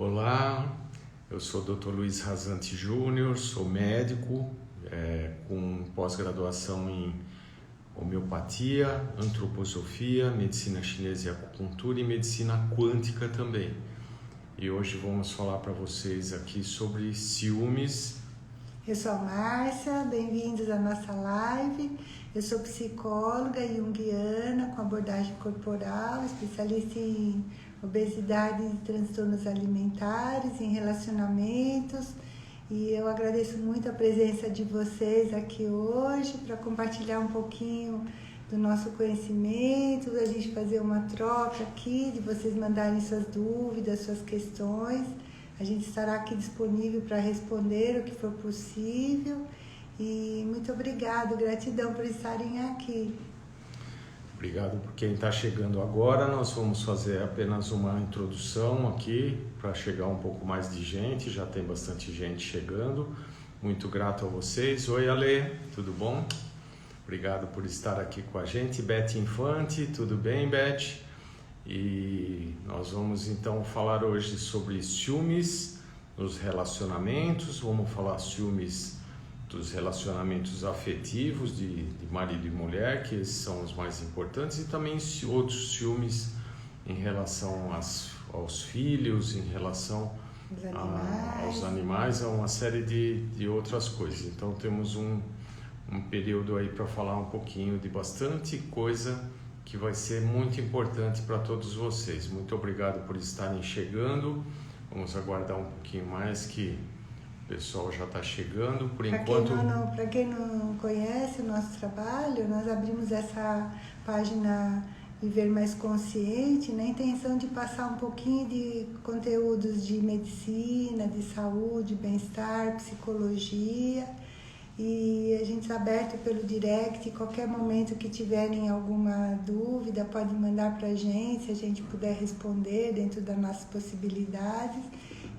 Olá, eu sou o Dr. Luiz Rasante Júnior, sou médico com pós-graduação em homeopatia, antroposofia, medicina chinesa e acupuntura e medicina quântica também. E hoje vamos falar para vocês aqui sobre ciúmes. Eu sou a Márcia, bem-vindos à nossa live. Eu sou psicóloga junguiana com abordagem corporal, especialista em obesidade e transtornos alimentares, em relacionamentos. E eu agradeço muito a presença de vocês aqui hoje para compartilhar um pouquinho do nosso conhecimento, da gente fazer uma troca aqui, de vocês mandarem suas dúvidas, suas questões. A gente estará aqui disponível para responder o que for possível. E muito obrigado, gratidão por estarem aqui. Obrigado por quem está chegando agora. Nós vamos fazer apenas uma introdução aqui para chegar um pouco mais de gente. Já tem bastante gente chegando. Muito grato a vocês. Oi, Ale, tudo bom? Obrigado por estar aqui com a gente. Beth Infante, tudo bem, Beth? E nós vamos então falar hoje sobre ciúmes nos relacionamentos. Vamos falar ciúmes dos relacionamentos afetivos de marido e mulher, que esses são os mais importantes, e também outros ciúmes em relação aos filhos, em relação aos animais, a uma série de outras coisas. Então temos um período aí para falar um pouquinho de bastante coisa que vai ser muito importante para todos vocês. Muito obrigado por estarem chegando. Vamos aguardar um pouquinho mais que o pessoal já está chegando. Por enquanto, para quem não conhece o nosso trabalho, nós abrimos essa página Viver Mais Consciente na intenção de passar um pouquinho de conteúdos de medicina, de saúde, bem-estar, psicologia. E a gente está aberto pelo direct, qualquer momento que tiverem alguma dúvida, pode mandar para a gente, se a gente puder responder dentro das nossas possibilidades.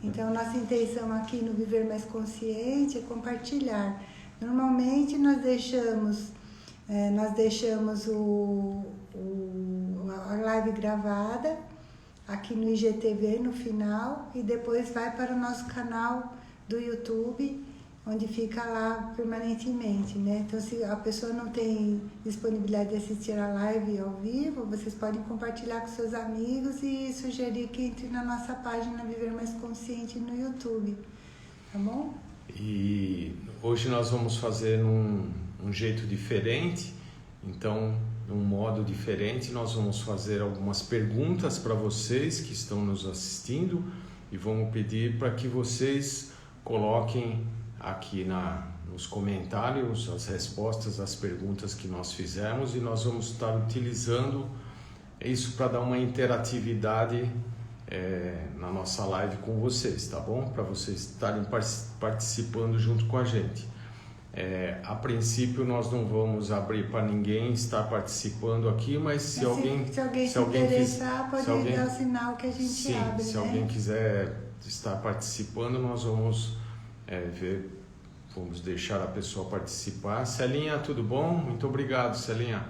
Então, nossa intenção aqui no Viver Mais Consciente é compartilhar. Normalmente nós deixamos a live gravada aqui no IGTV no final e depois vai para o nosso canal do YouTube, onde fica lá permanentemente, né? Então, se a pessoa não tem disponibilidade de assistir a live ao vivo, vocês podem compartilhar com seus amigos e sugerir que entre na nossa página Viver Mais Consciente no YouTube, tá bom? E hoje nós vamos fazer um jeito diferente, então, num modo diferente, nós vamos fazer algumas perguntas para vocês que estão nos assistindo e vamos pedir para que vocês coloquem aqui nos comentários as respostas às perguntas que nós fizemos, e nós vamos estar utilizando isso para dar uma interatividade na nossa live com vocês, tá bom? Para vocês estarem participando junto com a gente. A princípio nós não vamos abrir para ninguém estar participando aqui, mas se alguém se interessar, pode dar o sinal que a gente abre. Se alguém quiser estar participando, nós vamos vamos deixar a pessoa participar. Celinha, tudo bom? Muito obrigado, Celinha.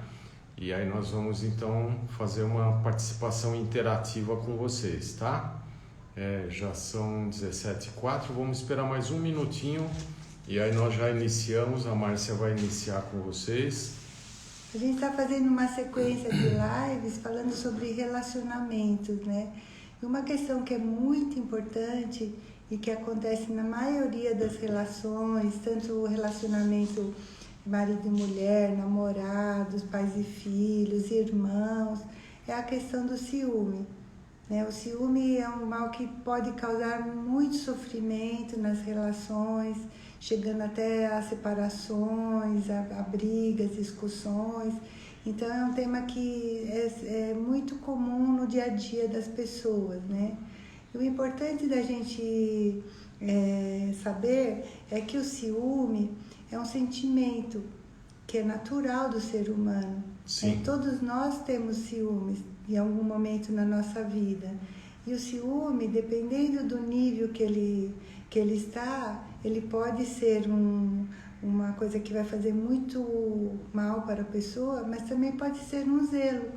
E aí nós vamos então fazer uma participação interativa com vocês, tá? Já são 17h04, vamos esperar mais um minutinho e aí nós já iniciamos, a Márcia vai iniciar com vocês. A gente está fazendo uma sequência de lives falando sobre relacionamentos, né? E uma questão que é muito importante e que acontece na maioria das relações, tanto o relacionamento marido e mulher, namorados, pais e filhos, irmãos, é a questão do ciúme, né? O ciúme é um mal que pode causar muito sofrimento nas relações, chegando até a separações, a brigas, discussões. Então é um tema que é muito comum no dia a dia das pessoas, né? E o importante da gente saber é que o ciúme é um sentimento que é natural do ser humano. Sim. Todos nós temos ciúmes em algum momento na nossa vida. E o ciúme, dependendo do nível que ele está, ele pode ser uma coisa que vai fazer muito mal para a pessoa, mas também pode ser um zelo,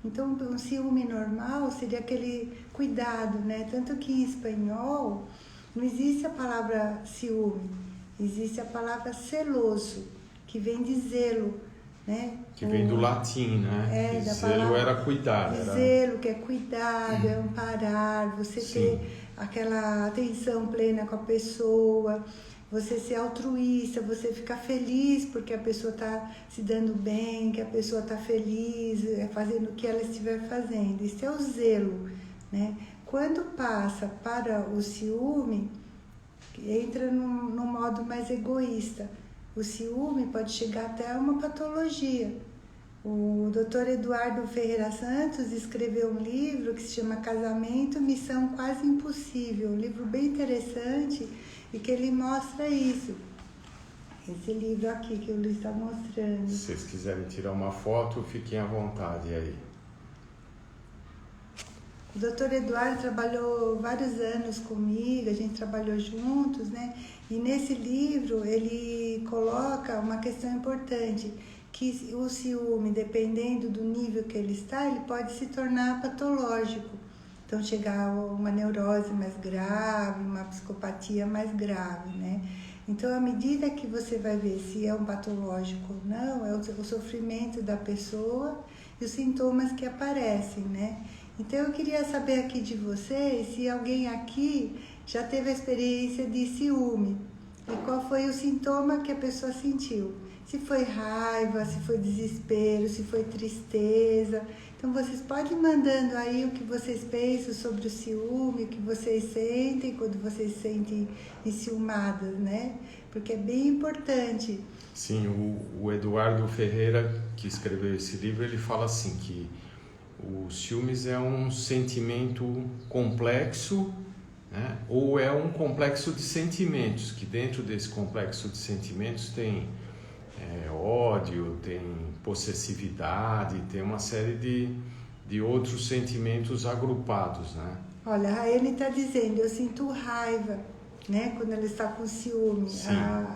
Então, um ciúme normal seria aquele cuidado, né? Tanto que em espanhol não existe a palavra ciúme, existe a palavra celoso, que vem de zelo, né? Que vem do latim, né? Da Zelo palavra, era cuidar. Zelo, que é cuidado, é amparar, você ter aquela atenção plena com a pessoa, você ser altruísta, você ficar feliz porque a pessoa está se dando bem, que a pessoa está feliz, fazendo o que ela estiver fazendo. Isso é o zelo, né? Quando passa para o ciúme, entra num modo mais egoísta. O ciúme pode chegar até uma patologia. O Dr. Eduardo Ferreira Santos escreveu um livro que se chama Casamento, Missão Quase Impossível. Um livro bem interessante e que ele mostra isso. Esse livro aqui que o Luiz está mostrando. Se vocês quiserem tirar uma foto, fiquem à vontade aí. O Dr. Eduardo trabalhou vários anos comigo, a gente trabalhou juntos, né? E nesse livro ele coloca uma questão importante, que o ciúme, dependendo do nível que ele está, ele pode se tornar patológico. Então chegar a uma neurose mais grave, uma psicopatia mais grave, né? Então, à medida que você vai ver se é um patológico ou não, é o sofrimento da pessoa e os sintomas que aparecem, né? Então, eu queria saber aqui de vocês se alguém aqui já teve a experiência de ciúme e qual foi o sintoma que a pessoa sentiu. Se foi raiva, se foi desespero, se foi tristeza. Então, vocês podem ir mandando aí o que vocês pensam sobre o ciúme, o que vocês sentem quando vocês se sentem enciumadas, né? Porque é bem importante. Sim, o Eduardo Ferreira, que escreveu esse livro, ele fala assim que o ciúmes é um sentimento complexo, né? Ou é um complexo de sentimentos, que dentro desse complexo de sentimentos tem ódio, tem possessividade, tem uma série de outros sentimentos agrupados, né? Olha, a Raene está dizendo, eu sinto raiva, né, quando ela está com ciúme.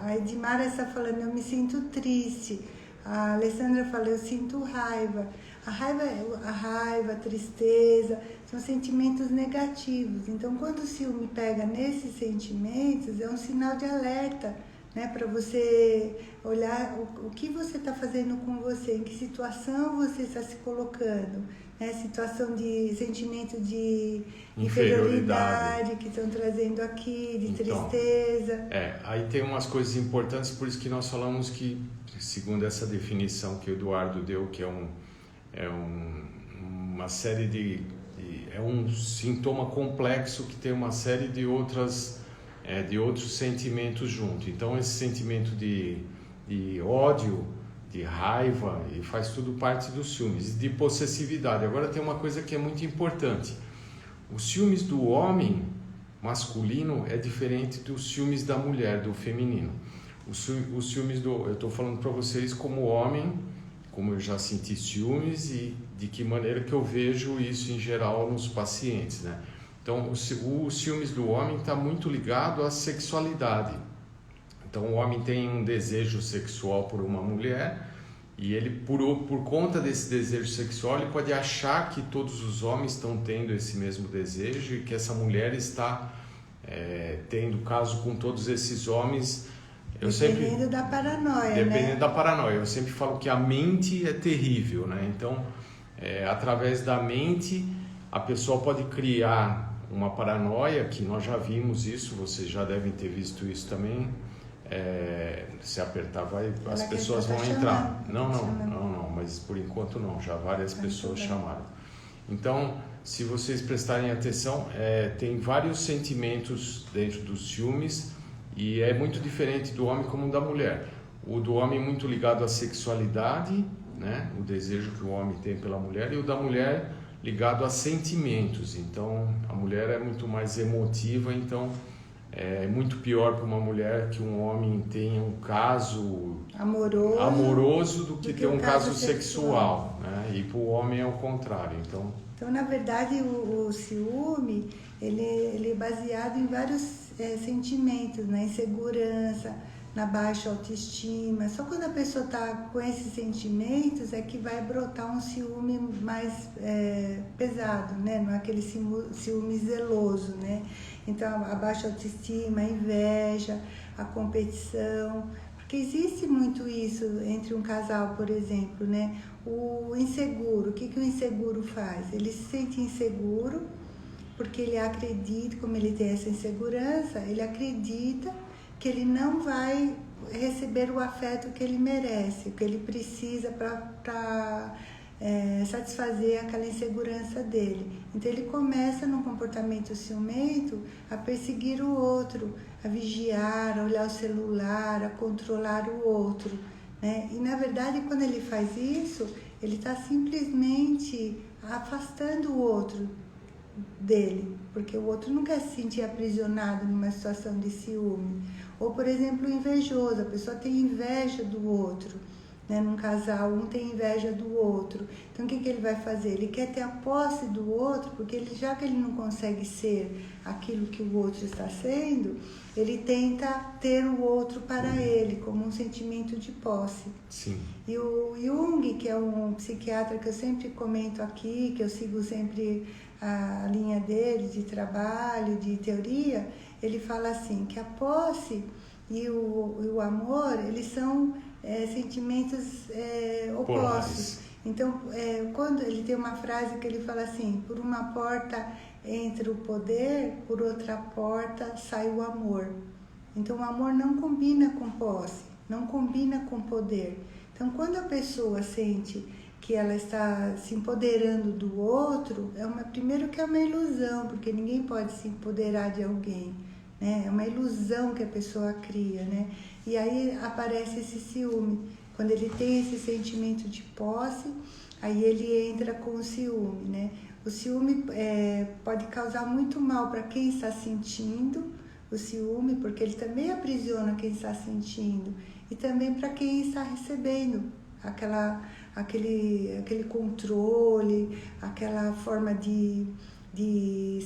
A Edmara está falando, eu me sinto triste. A Alessandra fala, eu sinto raiva. A raiva, a tristeza, são sentimentos negativos. Então, quando o ciúme pega nesses sentimentos, é um sinal de alerta, né, para você olhar o que você está fazendo com você, em que situação você está se colocando, né, situação de sentimento de inferioridade que estão trazendo aqui, de tristeza. Aí tem umas coisas importantes, por isso que nós falamos que, segundo essa definição que o Eduardo deu, que uma série é um sintoma complexo que tem uma série de outros sentimentos junto. Então esse sentimento de ódio, de raiva, e faz tudo parte dos ciúmes, de possessividade. Agora tem uma coisa que é muito importante. Os ciúmes do homem masculino é diferente dos ciúmes da mulher, do feminino. Os ciúmes eu estou falando para vocês como homem, como eu já senti ciúmes e de que maneira que eu vejo isso em geral nos pacientes, né? Então, os ciúmes do homem está muito ligado à sexualidade. Então, o homem tem um desejo sexual por uma mulher e ele, por conta desse desejo sexual, ele pode achar que todos os homens estão tendo esse mesmo desejo e que essa mulher está tendo caso com todos esses homens. Dependendo da paranoia, Dependendo né? da paranoia. Eu sempre falo que a mente é terrível, né? Então, através da mente, a pessoa pode criar uma paranoia, que nós já vimos isso, vocês já devem ter visto isso também. Se apertar, as pessoas vão entrar. Não, mas por enquanto não, já várias pessoas chamaram. Então, se vocês prestarem atenção, tem vários sentimentos dentro dos ciúmes e é muito diferente do homem como da mulher. O do homem é muito ligado à sexualidade, né? O desejo que o homem tem pela mulher, e o da mulher ligado a sentimentos. Então a mulher é muito mais emotiva, então é muito pior para uma mulher que um homem tenha um caso amoroso do que ter um caso sexual, né? E para o homem é o contrário. Então na verdade o ciúme ele é baseado em vários sentimentos, na insegurança, na baixa autoestima. Só quando a pessoa está com esses sentimentos é que vai brotar um ciúme mais pesado, né? Não é aquele ciúme zeloso, né? Então, a baixa autoestima, a inveja, a competição, porque existe muito isso entre um casal, por exemplo, né? O inseguro, o que o inseguro faz? Ele se sente inseguro porque ele acredita, como ele tem essa insegurança, ele acredita que ele não vai receber o afeto que ele merece, o que ele precisa para satisfazer aquela insegurança dele. Então ele começa num comportamento ciumento a perseguir o outro, a vigiar, a olhar o celular, a controlar o outro, né? E na verdade, quando ele faz isso, ele está simplesmente afastando o outro dele, porque o outro não quer se sentir aprisionado numa situação de ciúme. Ou, por exemplo, o invejoso, a pessoa tem inveja do outro, né? Num casal, um tem inveja do outro. Então, o que ele vai fazer? Ele quer ter a posse do outro, porque já que ele não consegue ser aquilo que o outro está sendo, ele tenta ter o outro para ele, como um sentimento de posse. Sim. E o Jung, que é um psiquiatra que eu sempre comento aqui, que eu sigo sempre a linha dele de trabalho, de teoria, ele fala assim, que a posse e o amor, eles são sentimentos opostos. Polares. Então, quando ele tem uma frase que ele fala assim, por uma porta entra o poder, por outra porta sai o amor. Então, o amor não combina com posse, não combina com poder. Então, quando a pessoa sente que ela está se empoderando do outro, primeiro que é uma ilusão, porque ninguém pode se empoderar de alguém, né? É uma ilusão que a pessoa cria, né? E aí aparece esse ciúme. Quando ele tem esse sentimento de posse, aí ele entra com o ciúme, né? O ciúme pode causar muito mal para quem está sentindo o ciúme, porque ele também aprisiona quem está sentindo, e também para quem está recebendo aquele controle, aquela forma de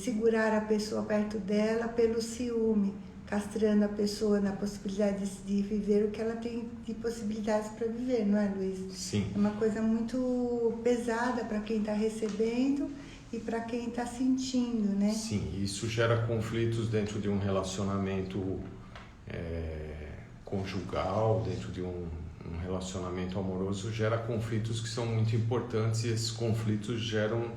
segurar a pessoa perto dela pelo ciúme, castrando a pessoa na possibilidade de viver o que ela tem de possibilidades para viver, não é, Luiz? Sim. É uma coisa muito pesada para quem está recebendo e para quem está sentindo, né? Sim, isso gera conflitos dentro de um relacionamento conjugal, dentro de um relacionamento amoroso, gera conflitos que são muito importantes, e esses conflitos geram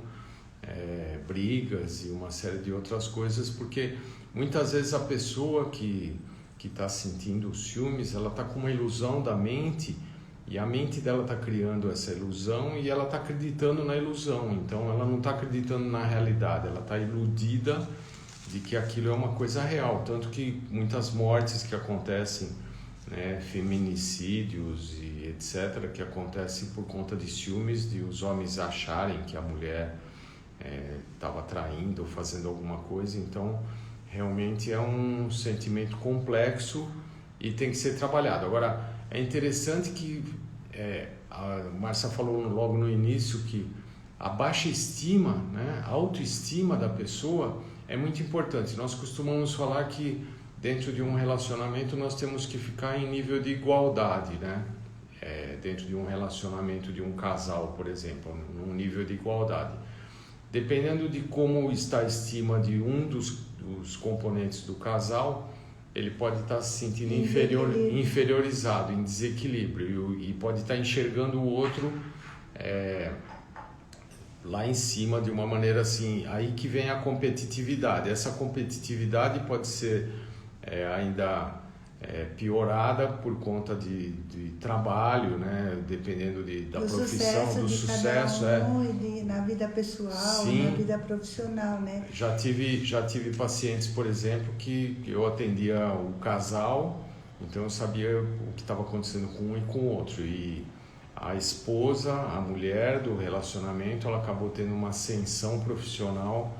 brigas e uma série de outras coisas, porque muitas vezes a pessoa que está sentindo ciúmes, ela está com uma ilusão da mente, e a mente dela está criando essa ilusão e ela está acreditando na ilusão. Então ela não está acreditando na realidade, ela está iludida de que aquilo é uma coisa real. Tanto que muitas mortes que acontecem, né, feminicídios e etc., que acontecem por conta de ciúmes, de os homens acharem que a mulher estava traindo ou fazendo alguma coisa. Então realmente é um sentimento complexo e tem que ser trabalhado. Agora, é interessante que a Márcia falou logo no início que a baixa estima, né, a autoestima da pessoa é muito importante. Nós costumamos falar que dentro de um relacionamento nós temos que ficar em nível de igualdade, né? Dentro de um relacionamento de um casal, por exemplo, num nível de igualdade. Dependendo de como está a estima de um dos componentes do casal, ele pode estar se sentindo inferiorizado, em desequilíbrio, e pode estar enxergando o outro lá em cima de uma maneira assim. Aí que vem a competitividade. Essa competitividade pode ser ainda piorada por conta de trabalho, né? Dependendo da profissão, do sucesso. E na vida pessoal, Sim. Na vida profissional, né? Já tive pacientes, por exemplo, que eu atendia o casal, então eu sabia o que estava acontecendo com um e com o outro. E a esposa, a mulher do relacionamento, ela acabou tendo uma ascensão profissional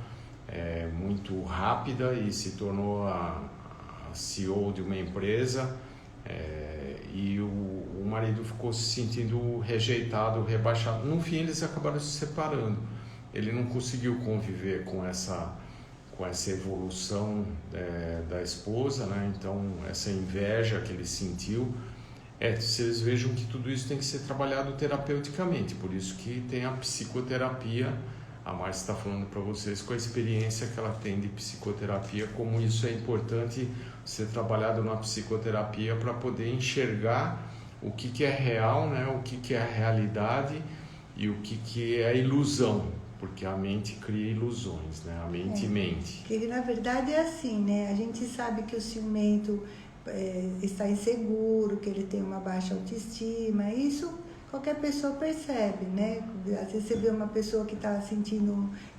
muito rápida e se tornou a CEO de uma empresa, e o marido ficou se sentindo rejeitado, rebaixado. No fim, eles acabaram se separando. Ele não conseguiu conviver com com essa evolução da esposa, né? Então essa inveja que ele sentiu, vocês vejam que tudo isso tem que ser trabalhado terapeuticamente, por isso que tem a psicoterapia. A Márcia está falando para vocês com a experiência que ela tem de psicoterapia, como isso é importante ser trabalhado na psicoterapia para poder enxergar o que é real, né? O que é a realidade e o que é a ilusão, porque a mente cria ilusões, né? A mente mente. Porque na verdade é assim, né? A gente sabe que o ciumento está inseguro, que ele tem uma baixa autoestima, isso qualquer pessoa percebe, né? Às vezes você vê uma pessoa que está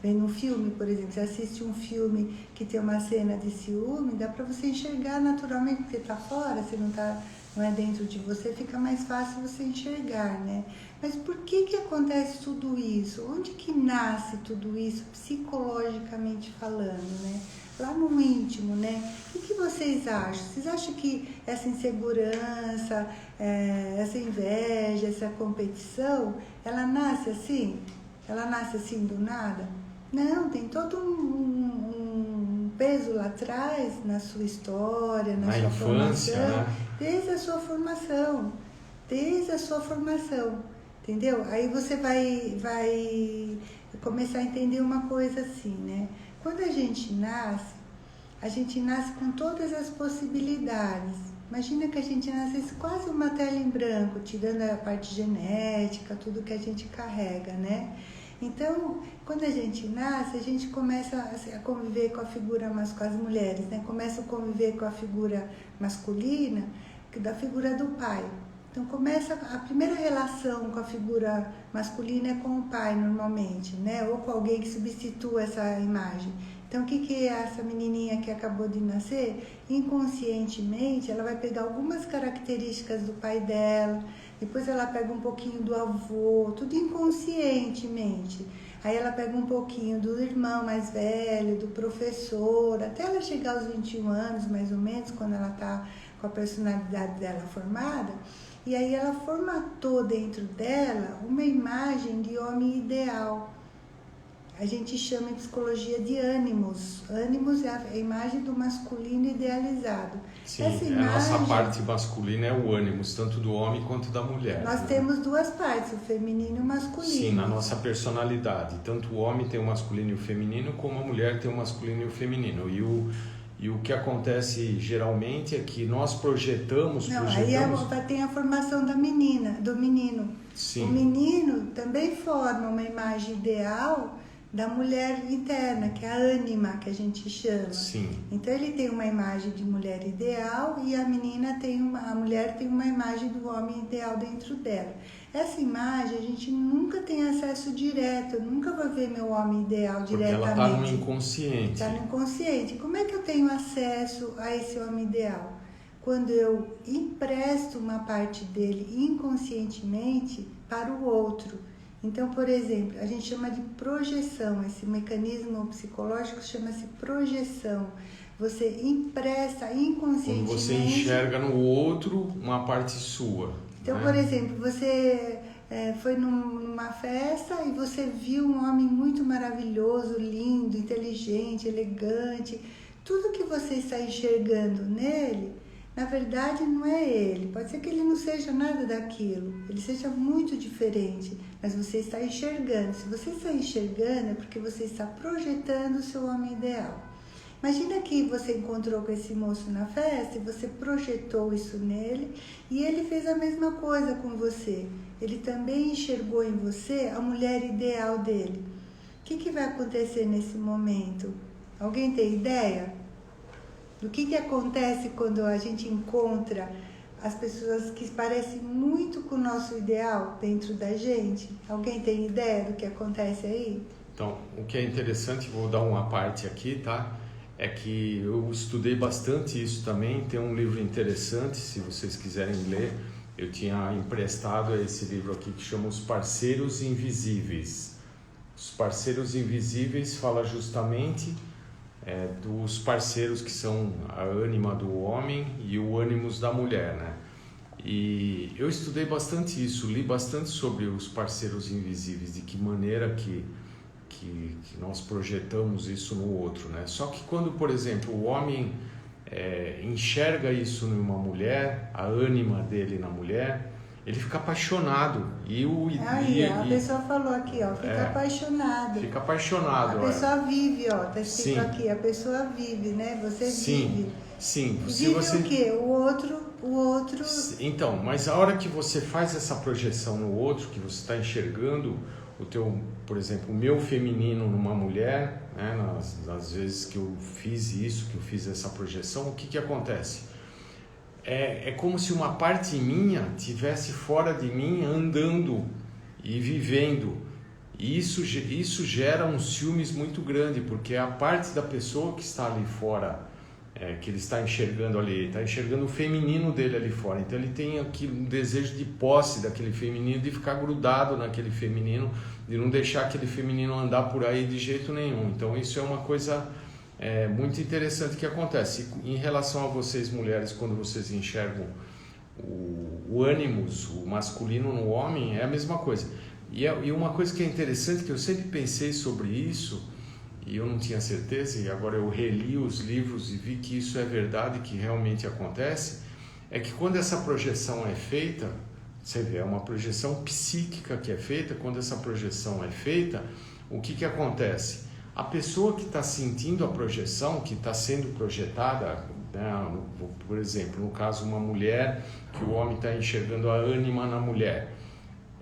vendo um filme, por exemplo, você assiste um filme que tem uma cena de ciúme, dá para você enxergar naturalmente, porque está fora, você não é dentro de você, fica mais fácil você enxergar, né? Mas por que acontece tudo isso? Onde que nasce tudo isso, psicologicamente falando, né? Lá no íntimo, né? O que vocês acham? Vocês acham que essa insegurança, essa inveja, essa competição, ela nasce assim? Ela nasce assim do nada? Não, tem todo um peso lá atrás, na sua história, na sua infância, formação, né? desde a sua formação, entendeu? Aí você vai começar a entender uma coisa assim, né? Quando a gente nasce com todas as possibilidades. Imagina que a gente nascesse quase uma tela em branco, tirando a parte genética, tudo que a gente carrega, né? Então, quando a gente nasce, a gente começa a conviver com a figura masculina, as mulheres, né? Começam a conviver com a figura masculina, da figura do pai. Então, começa a primeira relação com a figura masculina é com o pai, normalmente, né? Ou com alguém que substitua essa imagem. Então, o que é essa menininha que acabou de nascer? Inconscientemente, ela vai pegar algumas características do pai dela, depois ela pega um pouquinho do avô, tudo inconscientemente. Aí ela pega um pouquinho do irmão mais velho, do professor, até ela chegar aos 21 anos, mais ou menos, quando ela está com a personalidade dela formada. E aí ela formatou dentro dela uma imagem de homem ideal. A gente chama em psicologia de ânimos. Ânimos é a imagem do masculino idealizado. Sim, essa imagem, a nossa parte masculina é o ânimos, tanto do homem quanto da mulher. Nós temos duas partes, o feminino e o masculino. Sim, na nossa personalidade. Tanto o homem tem o masculino e o feminino, como a mulher tem o masculino e o feminino. E o que acontece geralmente é que nós projetamos... Aí tem a formação do menino. Sim. O menino também forma uma imagem ideal da mulher interna, que é a ânima, que a gente chama. Sim. Então ele tem uma imagem de mulher ideal e a mulher tem uma imagem do homem ideal dentro dela. Essa imagem a gente nunca tem acesso direto, eu nunca vou ver meu homem ideal diretamente. Porque ela está no inconsciente. Está no inconsciente. Como é que eu tenho acesso a esse homem ideal? Quando eu empresto uma parte dele inconscientemente para o outro. Então, por exemplo, a gente chama de projeção, esse mecanismo psicológico chama-se projeção. Você empresta inconscientemente... Quando você enxerga no outro uma parte sua. Então, né? por exemplo, você foi numa festa e você viu um homem muito maravilhoso, lindo, inteligente, elegante. Tudo que você está enxergando nele, na verdade, não é ele. Pode ser que ele não seja nada daquilo, ele seja muito diferente, mas você está enxergando. Se você está enxergando, é porque você está projetando o seu homem ideal. Imagina que você encontrou com esse moço na festa e você projetou isso nele e ele fez a mesma coisa com você. Ele também enxergou em você a mulher ideal dele. O que vai acontecer nesse momento? Alguém tem ideia? Do que acontece quando a gente encontra as pessoas que parecem muito com o nosso ideal dentro da gente? Alguém tem ideia do que acontece aí? Então, o que é interessante, vou dar uma parte aqui, tá? É que eu estudei bastante isso também, tem um livro interessante, se vocês quiserem ler, eu tinha emprestado esse livro aqui que chama Os Parceiros Invisíveis. Os Parceiros Invisíveis fala justamente dos parceiros que são a ânima do homem e o ânimos da mulher, né? E eu estudei bastante isso, li bastante sobre os parceiros invisíveis, de que maneira que que nós projetamos isso no outro, né? Só que quando, por exemplo, o homem enxerga isso numa mulher, a ânima dele na mulher, ele fica apaixonado. A pessoa falou aqui, ó, fica apaixonado. Fica apaixonado. A pessoa vive, ó, tá escrito Sim. aqui, a pessoa vive, né? Você Sim. vive. Sim. Vive o quê? O outro... Então, mas a hora que você faz essa projeção no outro, que você está enxergando o teu, por exemplo, o meu feminino numa mulher, né? Nas vezes que eu fiz isso, que eu fiz essa projeção, o que acontece? É como se uma parte minha tivesse fora de mim andando e vivendo. E isso gera um ciúmes muito grande, porque a parte da pessoa que está ali fora, que ele está enxergando ali, ele está enxergando o feminino dele ali fora. Então ele tem aqui um desejo de posse daquele feminino, de ficar grudado naquele feminino, de não deixar aquele feminino andar por aí de jeito nenhum. Então isso é uma coisa muito interessante que acontece. Em relação a vocês mulheres, quando vocês enxergam o ânimos, o masculino no homem, é a mesma coisa. E uma coisa que é interessante, que eu sempre pensei sobre isso, e eu não tinha certeza, e agora eu reli os livros e vi que isso é verdade, que realmente acontece, é que quando essa projeção é feita, você vê, é uma projeção psíquica que é feita. Quando essa projeção é feita, o que acontece? A pessoa que está sentindo a projeção, que está sendo projetada, né, por exemplo, no caso uma mulher, que o homem está enxergando a ânima na mulher,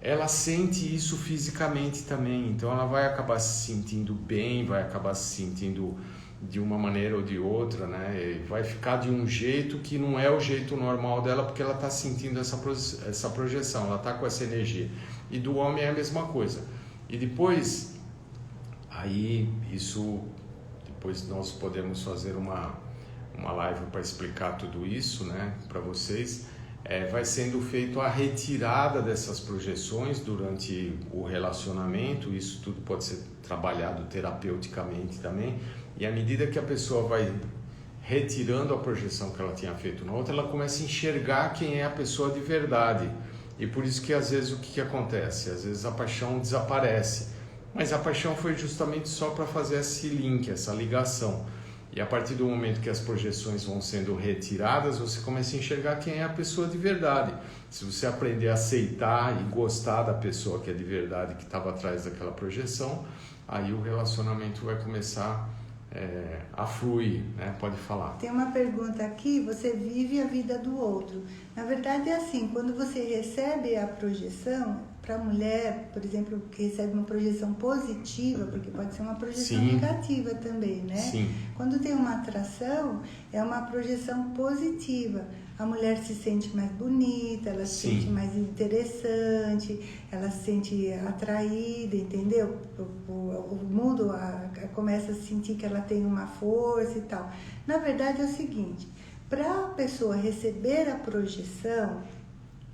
ela sente isso fisicamente também, então ela vai acabar se sentindo bem, vai acabar se sentindo de uma maneira ou de outra, né? E vai ficar de um jeito que não é o jeito normal dela, porque ela está sentindo essa projeção, ela está com essa energia. E do homem é a mesma coisa. E depois, depois nós podemos fazer uma live para explicar tudo isso, né, para vocês. Vai sendo feito a retirada dessas projeções durante o relacionamento. Isso tudo pode ser trabalhado terapeuticamente também, e à medida que a pessoa vai retirando a projeção que ela tinha feito na outra, ela começa a enxergar quem é a pessoa de verdade. E por isso que às vezes o que acontece? Às vezes a paixão desaparece, mas a paixão foi justamente só para fazer esse link, essa ligação. E a partir do momento que as projeções vão sendo retiradas, você começa a enxergar quem é a pessoa de verdade. Se você aprender a aceitar e gostar da pessoa que é de verdade, que estava atrás daquela projeção, aí o relacionamento vai começar a fluir, né? Pode falar. Tem uma pergunta aqui: você vive a vida do outro. Na verdade é assim, quando você recebe a projeção, para a mulher, por exemplo, que recebe uma projeção positiva, porque pode ser uma projeção negativa também, né? Sim. Quando tem uma atração, é uma projeção positiva. A mulher se sente mais bonita, ela se sente mais interessante, ela se sente atraída, entendeu? O mundo começa a sentir que ela tem uma força e tal. Na verdade é o seguinte: para a pessoa receber a projeção,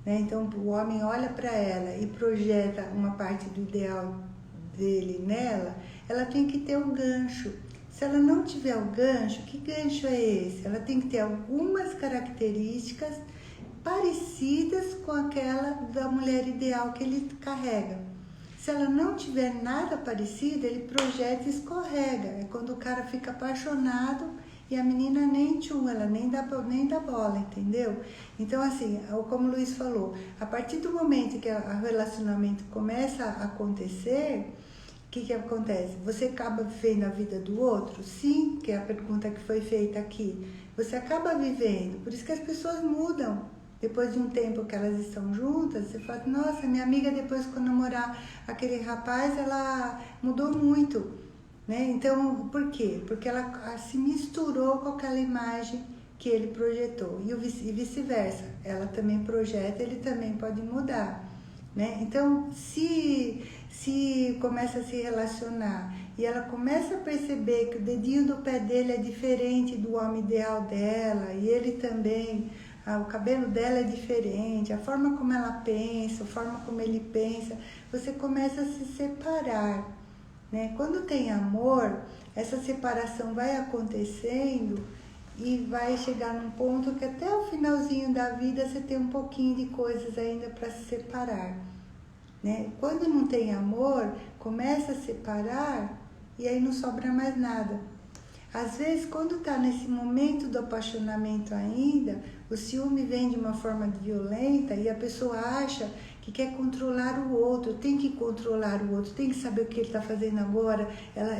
né, então o homem olha para ela e projeta uma parte do ideal dele nela, ela tem que ter um gancho. Se ela não tiver o gancho, que gancho é esse? Ela tem que ter algumas características parecidas com aquela da mulher ideal que ele carrega. Se ela não tiver nada parecido, ele projeta e escorrega. É quando o cara fica apaixonado e a menina nem ela nem dá bola, entendeu? Então, assim, como o Luiz falou, a partir do momento que o relacionamento começa a acontecer, o que acontece? Você acaba vivendo a vida do outro? Sim, que é a pergunta que foi feita aqui. Você acaba vivendo, por isso que as pessoas mudam. Depois de um tempo que elas estão juntas, você fala: nossa, minha amiga depois que namorar aquele rapaz, ela mudou muito. Né? Então, por quê? Porque ela se misturou com aquela imagem que ele projetou, e vice-versa. Ela também projeta, ele também pode mudar. Né? Então, se começa a se relacionar e ela começa a perceber que o dedinho do pé dele é diferente do homem ideal dela, e ele também, o cabelo dela é diferente, a forma como ela pensa, a forma como ele pensa, você começa a se separar. Né? Quando tem amor, essa separação vai acontecendo e vai chegar num ponto que até o finalzinho da vida você tem um pouquinho de coisas ainda para se separar. né? Quando não tem amor, começa a separar e aí não sobra mais nada. Às vezes, quando está nesse momento do apaixonamento ainda, o ciúme vem de uma forma violenta e a pessoa acha que quer controlar o outro, tem que controlar o outro, tem que saber o que ele está fazendo agora,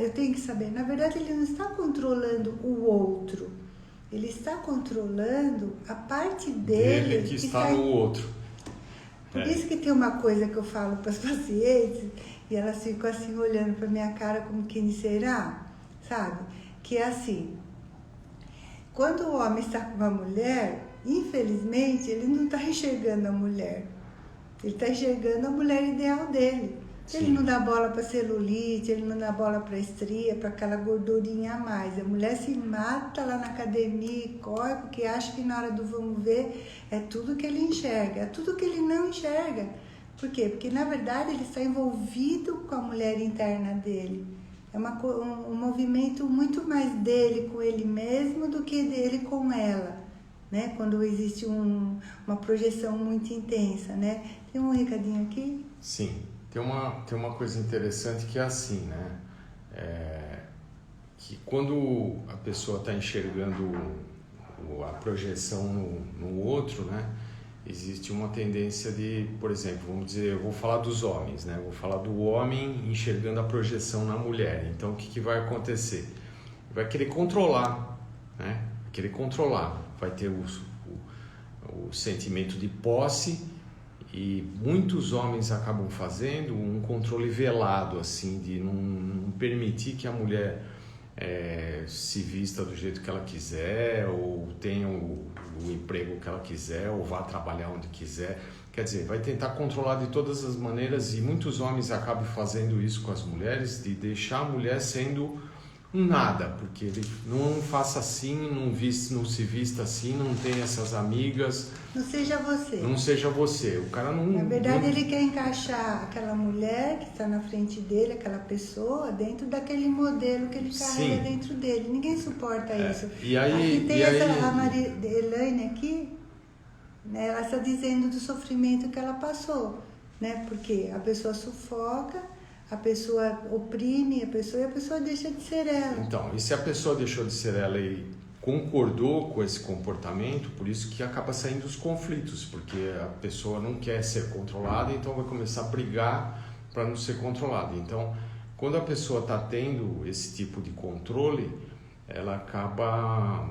eu tenho que saber. Na verdade, ele não está controlando o outro, ele está controlando a parte dele que está no outro. Por isso que tem uma coisa que eu falo para as pacientes e elas ficam assim olhando para minha cara como quem será, sabe? Que é assim, quando o homem está com uma mulher, infelizmente ele não está enxergando a mulher, ele está enxergando a mulher ideal dele. Sim. Ele não dá bola para celulite, ele não dá bola para estria, para aquela gordurinha a mais. A mulher se mata lá na academia e corre porque acha que na hora do vamos ver é tudo que ele enxerga, é tudo que ele não enxerga. Por quê? Porque na verdade ele está envolvido com a mulher interna dele. É um movimento muito mais dele com ele mesmo do que dele com ela, né? Quando existe uma projeção muito intensa, né? Tem um recadinho aqui? Sim. Tem uma coisa interessante que é assim, né? Que quando a pessoa está enxergando a projeção no outro, né? Existe uma tendência de, por exemplo, vamos dizer, eu vou falar dos homens, né? Eu vou falar do homem enxergando a projeção na mulher. Então, o que vai acontecer? Vai querer controlar, né? Vai querer controlar. Vai ter o sentimento de posse. E muitos homens acabam fazendo um controle velado, assim, de não permitir que a mulher se vista do jeito que ela quiser, ou tenha o emprego que ela quiser, ou vá trabalhar onde quiser. Quer dizer, vai tentar controlar de todas as maneiras, e muitos homens acabam fazendo isso com as mulheres, de deixar a mulher sendo um nada, porque ele não faça assim, não se vista assim, não tem essas amigas. Não seja você. Não seja você. O cara não... Na verdade, ele quer encaixar aquela mulher que está na frente dele, aquela pessoa, dentro daquele modelo que ele carrega dentro dele. Ninguém suporta isso. E aí, aqui tem a Maria Elaine aqui, né, ela está dizendo do sofrimento que ela passou, né? Porque a pessoa sufoca, a pessoa oprime a pessoa e a pessoa deixa de ser ela. Então, e se a pessoa deixou de ser ela e concordou com esse comportamento, por isso que acaba saindo os conflitos, porque a pessoa não quer ser controlada, então vai começar a brigar para não ser controlada. Então, quando a pessoa está tendo esse tipo de controle, ela acaba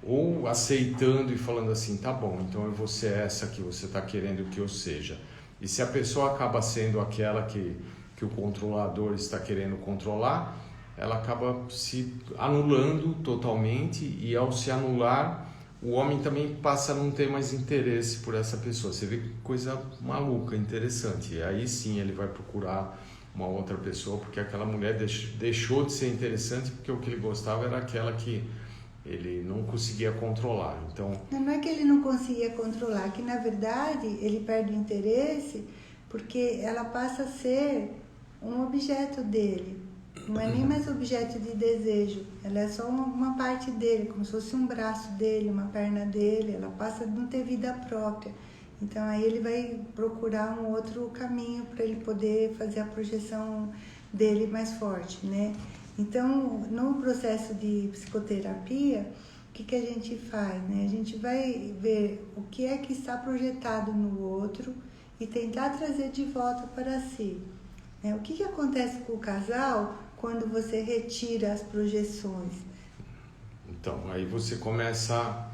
ou aceitando e falando assim, tá bom, então eu vou ser essa que você está querendo que eu seja. E se a pessoa acaba sendo aquela que o controlador está querendo controlar, ela acaba se anulando totalmente, e ao se anular, o homem também passa a não ter mais interesse por essa pessoa. Você vê que coisa maluca, interessante. E aí sim ele vai procurar uma outra pessoa, porque aquela mulher deixou de ser interessante, porque o que ele gostava era aquela que ele não conseguia controlar. Então, não é que ele não conseguia controlar, que na verdade ele perde o interesse porque ela passa a ser um objeto dele. Não é nem mais objeto de desejo, ela é só uma parte dele, como se fosse um braço dele, uma perna dele, ela passa a não ter vida própria. Então aí ele vai procurar um outro caminho para ele poder fazer a projeção dele mais forte, né? Então, no processo de psicoterapia, o que a gente faz, né? A gente vai ver o que é que está projetado no outro e tentar trazer de volta para si. O que acontece com o casal quando você retira as projeções? Então, aí você começa a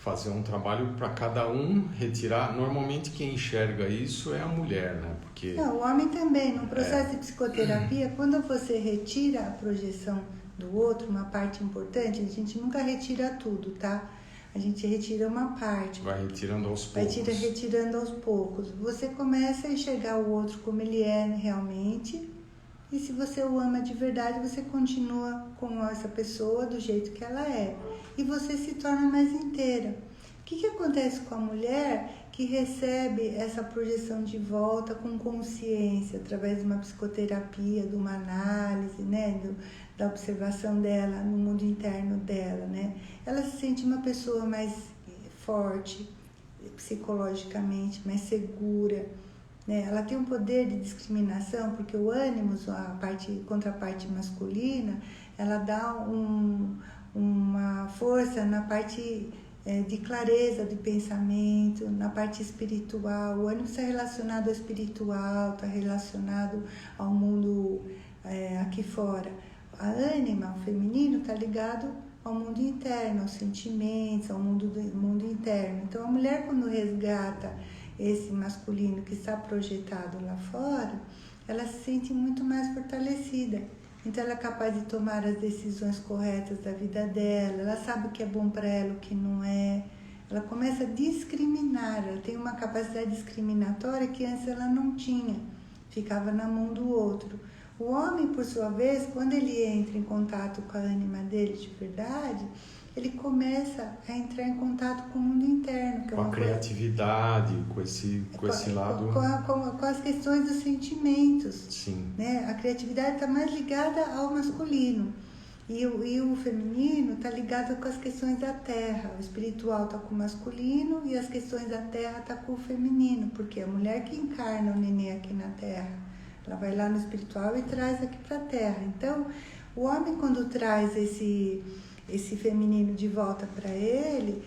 fazer um trabalho para cada um retirar. Normalmente quem enxerga isso é a mulher, né? Porque não, o homem também. No processo de psicoterapia, quando você retira a projeção do outro, uma parte importante, a gente nunca retira tudo, tá? A gente retira uma parte. Vai retirando aos poucos. Vai retirando aos poucos. Você começa a enxergar o outro como ele é realmente. E se você o ama de verdade, você continua com essa pessoa do jeito que ela é. E você se torna mais inteira. O que acontece com a mulher que recebe essa projeção de volta com consciência, através de uma psicoterapia, de uma análise, né? Da observação dela no mundo interno dela, né? Ela se sente uma pessoa mais forte, psicologicamente, mais segura, né? Ela tem um poder de discriminação, porque o ânimos, contraparte masculina, ela dá uma força na parte de clareza de pensamento, na parte espiritual. O ânimo está relacionado ao espiritual, está relacionado ao mundo aqui fora. A ânima, o feminino, está ligado ao mundo interno, aos sentimentos, ao mundo interno. Então, a mulher, quando resgata esse masculino que está projetado lá fora, ela se sente muito mais fortalecida. Então, ela é capaz de tomar as decisões corretas da vida dela, ela sabe o que é bom para ela, o que não é. Ela começa a discriminar, ela tem uma capacidade discriminatória que antes ela não tinha, ficava na mão do outro. O homem, por sua vez, quando ele entra em contato com a ânima dele de verdade, ele começa a entrar em contato com o mundo interno. Que com a criatividade, com esse lado... Com as questões dos sentimentos. Sim. Né? A criatividade está mais ligada ao masculino. E o feminino está ligado com as questões da terra. O espiritual está com o masculino e as questões da terra estão com o feminino. Porque é a mulher que encarna o neném aqui na terra. Ela vai lá no espiritual e traz aqui para a terra. Então, o homem, quando traz esse feminino de volta para ele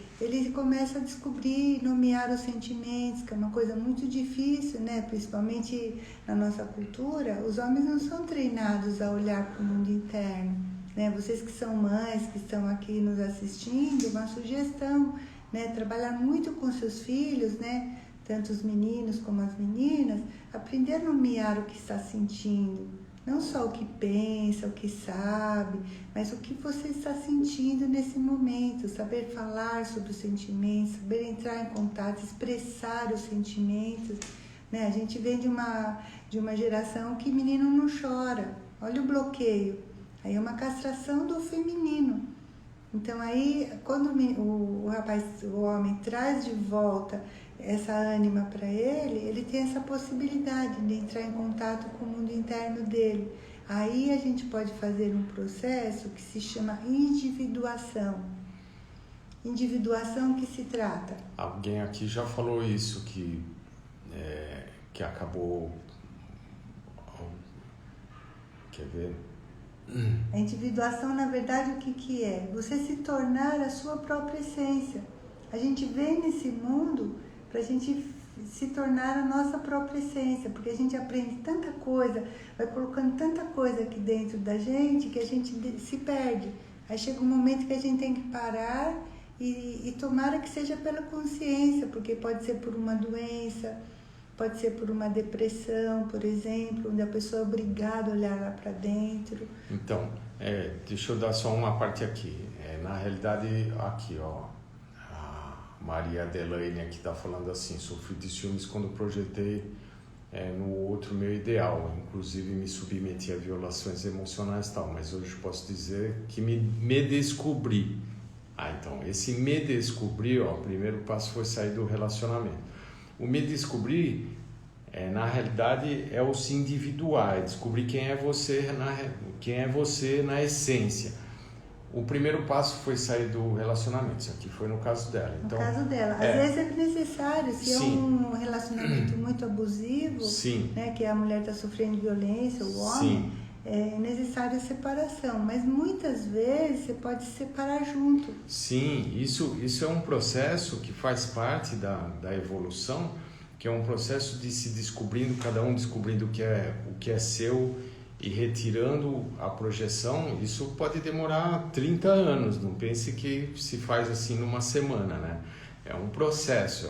começa a descobrir e nomear os sentimentos, que é uma coisa muito difícil, né? Principalmente na nossa cultura. Os homens não são treinados a olhar para o mundo interno, né? Vocês que são mães, que estão aqui nos assistindo, uma sugestão, né? Trabalhar muito com seus filhos, né? Tanto os meninos como as meninas, aprender a nomear o que está sentindo. Não só o que pensa, o que sabe, mas o que você está sentindo nesse momento. Saber falar sobre os sentimentos, saber entrar em contato, expressar os sentimentos. Né? A gente vem de uma geração que menino não chora. Olha o bloqueio. Aí é uma castração do feminino. Então aí, quando o homem traz de volta essa ânima para ele tem essa possibilidade de entrar em contato com o mundo interno dele. Aí a gente pode fazer um processo que se chama individuação. Individuação que se trata? Alguém aqui já falou isso, que acabou... Quer ver? A individuação, na verdade, o que é? Você se tornar a sua própria essência. A gente vem nesse mundo para a gente se tornar a nossa própria essência, porque a gente aprende tanta coisa, vai colocando tanta coisa aqui dentro da gente que a gente se perde. Aí chega um momento que a gente tem que parar e tomara que seja pela consciência, porque pode ser por uma doença, pode ser por uma depressão, por exemplo, onde a pessoa é obrigada a olhar lá para dentro. Então, deixa eu dar só uma parte aqui. Na realidade, aqui, ó, Maria Adelaine aqui está falando assim: sofri de ciúmes quando projetei no outro meu ideal, inclusive me submeti a violações emocionais e tal, mas hoje posso dizer que me descobri. Então, esse me descobrir, ó, o primeiro passo foi sair do relacionamento. O me descobrir, na realidade, é o se individuar, é descobrir quem é você na essência. O primeiro passo foi sair do relacionamento, isso aqui foi no caso dela. Então, no caso dela. Às vezes é necessário, se sim, é um relacionamento muito abusivo, sim, né, que a mulher está sofrendo violência, o homem, sim, é necessária a separação. Mas muitas vezes você pode se separar junto. Sim, isso é um processo que faz parte da evolução, que é um processo de se descobrindo, cada um descobrindo o que é seu e retirando a projeção. Isso pode demorar 30 anos, não pense que se faz assim numa semana, né? É um processo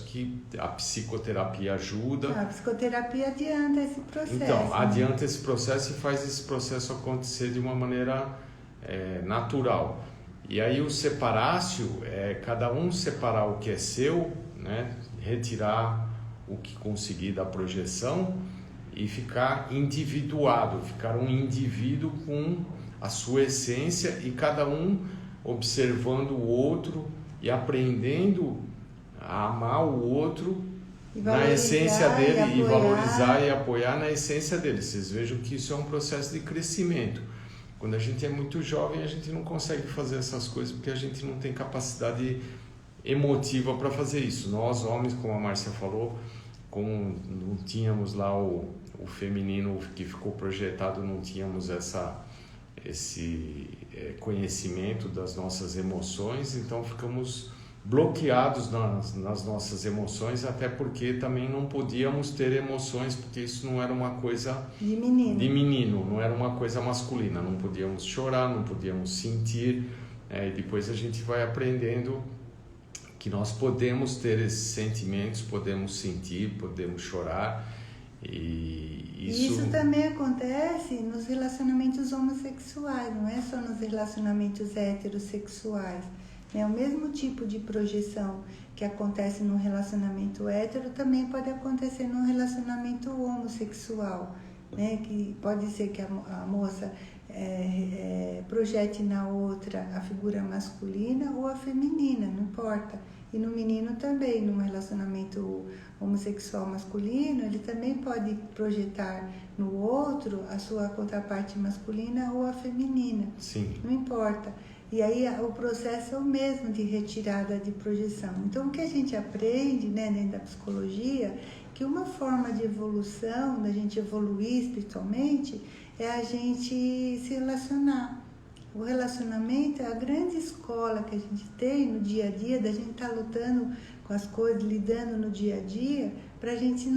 que a psicoterapia ajuda. A psicoterapia adianta esse processo. Então, adianta esse processo e faz esse processo acontecer de uma maneira natural. E aí o separácio é cada um separar o que é seu, né? Retirar o que conseguir da projeção e ficar individuado, ficar um indivíduo com a sua essência e cada um observando o outro e aprendendo a amar o outro na essência dele e valorizar e apoiar na essência dele. Vocês vejam que isso é um processo de crescimento. Quando a gente é muito jovem, a gente não consegue fazer essas coisas porque a gente não tem capacidade emotiva para fazer isso. Nós, homens, como a Márcia falou, como não tínhamos lá o feminino que ficou projetado, não tínhamos esse conhecimento das nossas emoções, então ficamos bloqueados nas nossas emoções, até porque também não podíamos ter emoções, porque isso não era uma coisa de menino, não era uma coisa masculina, não podíamos chorar, não podíamos sentir, e depois a gente vai aprendendo que nós podemos ter esses sentimentos, podemos sentir, podemos chorar, e isso também acontece nos relacionamentos homossexuais, não é só nos relacionamentos heterossexuais. O mesmo tipo de projeção que acontece no relacionamento hétero também pode acontecer no relacionamento homossexual, né? Que pode ser que a moça projete na outra a figura masculina ou a feminina, não importa. E no menino também, num relacionamento homossexual masculino, ele também pode projetar no outro a sua contraparte masculina ou a feminina. Sim. Não importa. E aí o processo é o mesmo de retirada de projeção. Então, o que a gente aprende, né, dentro da psicologia, que uma forma de evolução, da gente evoluir espiritualmente, é a gente se relacionar. O relacionamento é a grande escola que a gente tem no dia a dia, da gente estar lutando com as coisas, lidando no dia a dia, para a gente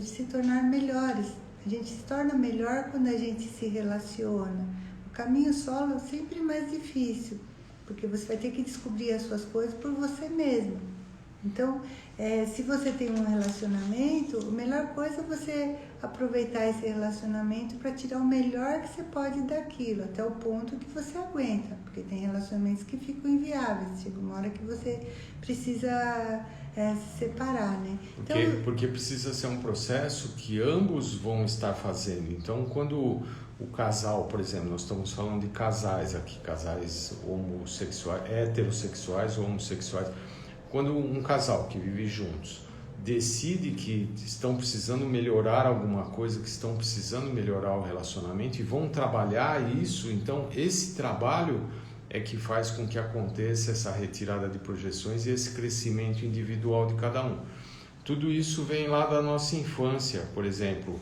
se tornar melhores. A gente se torna melhor quando a gente se relaciona. O caminho solo é sempre mais difícil, porque você vai ter que descobrir as suas coisas por você mesmo. Então, se você tem um relacionamento, a melhor coisa é você aproveitar esse relacionamento para tirar o melhor que você pode daquilo, até o ponto que você aguenta, porque tem relacionamentos que ficam inviáveis, chega uma hora que você precisa se separar, né? Porque precisa ser um processo que ambos vão estar fazendo. Então, quando o casal, por exemplo, nós estamos falando de casais aqui, casais homossexuais, heterossexuais ou homossexuais. Quando um casal que vive juntos decide que estão precisando melhorar alguma coisa, que estão precisando melhorar o relacionamento e vão trabalhar isso, então esse trabalho é que faz com que aconteça essa retirada de projeções e esse crescimento individual de cada um. Tudo isso vem lá da nossa infância, por exemplo.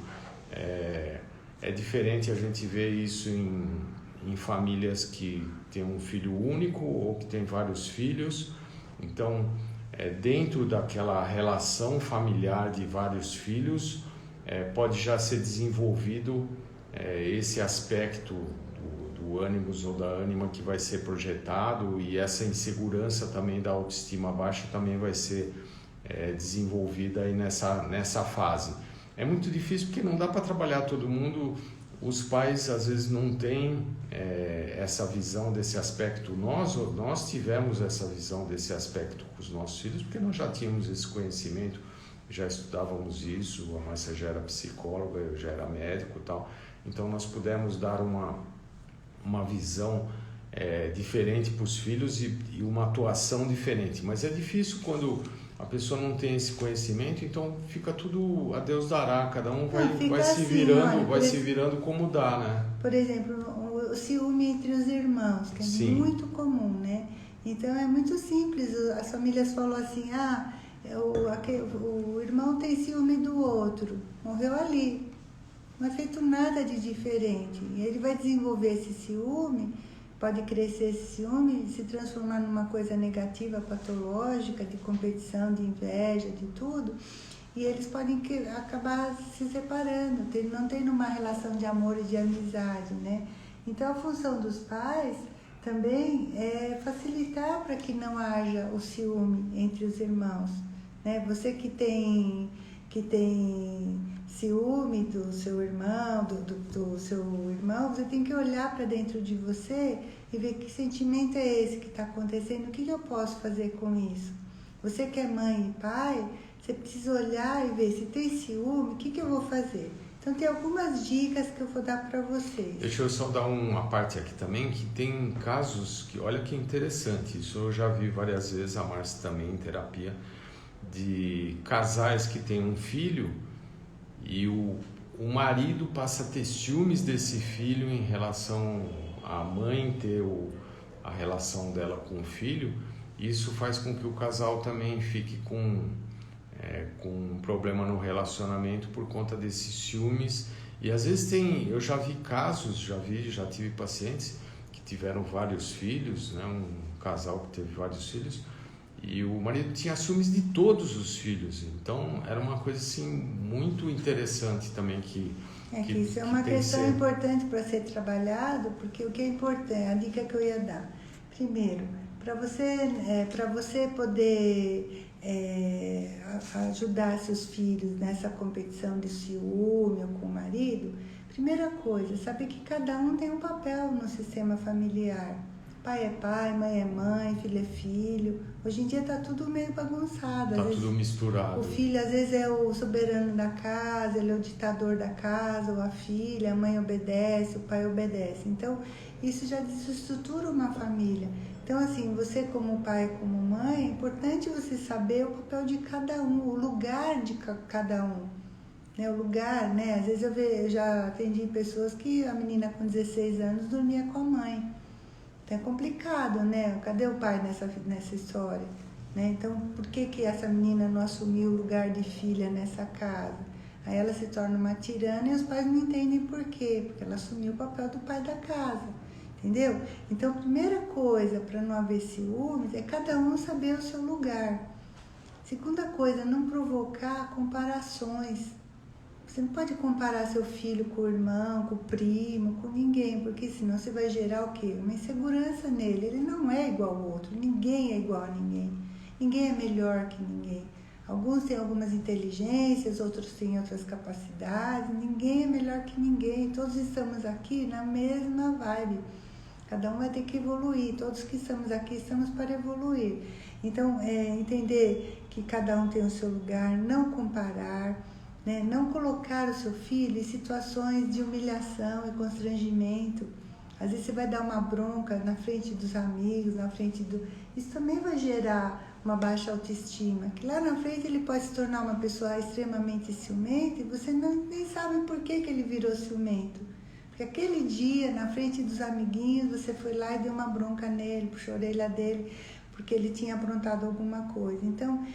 É diferente a gente ver isso em famílias que têm um filho único ou que têm vários filhos. Então, dentro daquela relação familiar de vários filhos, pode já ser desenvolvido esse aspecto do ânimos ou da ânima que vai ser projetado, e essa insegurança também da autoestima baixa também vai ser desenvolvida aí nessa fase. É muito difícil porque não dá para trabalhar todo mundo. Os pais às vezes não têm essa visão desse aspecto. Nós tivemos essa visão desse aspecto com os nossos filhos, porque nós já tínhamos esse conhecimento, já estudávamos isso, a Márcia já era psicóloga, eu já era médico e tal. Então nós pudemos dar uma visão diferente para os filhos e uma atuação diferente. Mas é difícil quando a pessoa não tem esse conhecimento, então fica tudo a Deus dará, cada um vai se virando, vai se virando como dá, né? Por exemplo, o ciúme entre os irmãos, que é Sim. muito comum, né? Então é muito simples, as famílias falam assim, o irmão tem ciúme do outro, morreu ali, não é feito nada de diferente. E ele vai desenvolver esse ciúme, pode crescer esse ciúme, se transformar numa coisa negativa, patológica, de competição, de inveja, de tudo, e eles podem acabar se separando, não tendo uma relação de amor e de amizade, né? Então a função dos pais também é facilitar para que não haja o ciúme entre os irmãos, né? Você que tem ciúme do seu irmão, do seu irmão, você tem que olhar para dentro de você e ver que sentimento é esse que está acontecendo, o que eu posso fazer com isso. Você que é mãe e pai, você precisa olhar e ver se tem ciúme, o que eu vou fazer. Então tem algumas dicas que eu vou dar para vocês. Deixa eu só dar uma parte aqui também, que tem casos que, olha que interessante, isso eu já vi várias vezes, a Márcia também em terapia, de casais que têm um filho e o marido passa a ter ciúmes desse filho em relação à mãe ter a relação dela com o filho. Isso faz com que o casal também fique com com um problema no relacionamento por conta desses ciúmes. E às vezes eu já vi casos, já tive pacientes que tiveram vários filhos, né? Um casal que teve vários filhos, e o marido tinha ciúmes de todos os filhos. Então era uma coisa assim muito interessante também que isso é uma questão importante para ser trabalhado, porque o que é importante, a dica que eu ia dar, primeiro, para você poder ajudar seus filhos nessa competição de ciúme ou com o marido, primeira coisa, saber que cada um tem um papel no sistema familiar. Pai é pai, mãe é mãe, filho é filho. Hoje em dia está tudo meio bagunçado. Está tudo misturado. O filho às vezes é o soberano da casa, ele é o ditador da casa, ou a filha, a mãe obedece, o pai obedece. Então, isso já desestrutura uma família. Então, assim, você como pai, como mãe, é importante você saber o papel de cada um, o lugar de cada um. Né? O lugar, né? Às vezes eu já atendi pessoas que a menina com 16 anos dormia com a mãe. Então é complicado, né? Cadê o pai nessa história? Né? Então, por que essa menina não assumiu o lugar de filha nessa casa? Aí ela se torna uma tirana e os pais não entendem por quê, porque ela assumiu o papel do pai da casa, entendeu? Então, a primeira coisa para não haver ciúmes é cada um saber o seu lugar. Segunda coisa, não provocar comparações. Você não pode comparar seu filho com o irmão, com o primo, com ninguém, porque senão você vai gerar o quê? Uma insegurança nele. Ele não é igual ao outro, ninguém é igual a ninguém. Ninguém é melhor que ninguém. Alguns têm algumas inteligências, outros têm outras capacidades. Ninguém é melhor que ninguém. Todos estamos aqui na mesma vibe. Cada um vai ter que evoluir. Todos que estamos aqui estamos para evoluir. Então, entender que cada um tem o seu lugar, não comparar, né? Não colocar o seu filho em situações de humilhação e constrangimento. Às vezes você vai dar uma bronca na frente dos amigos, na frente do... Isso também vai gerar uma baixa autoestima, que lá na frente ele pode se tornar uma pessoa extremamente ciumenta e você nem sabe por que ele virou ciumento. Porque aquele dia, na frente dos amiguinhos, você foi lá e deu uma bronca nele, puxou a orelha dele, porque ele tinha aprontado alguma coisa. Então,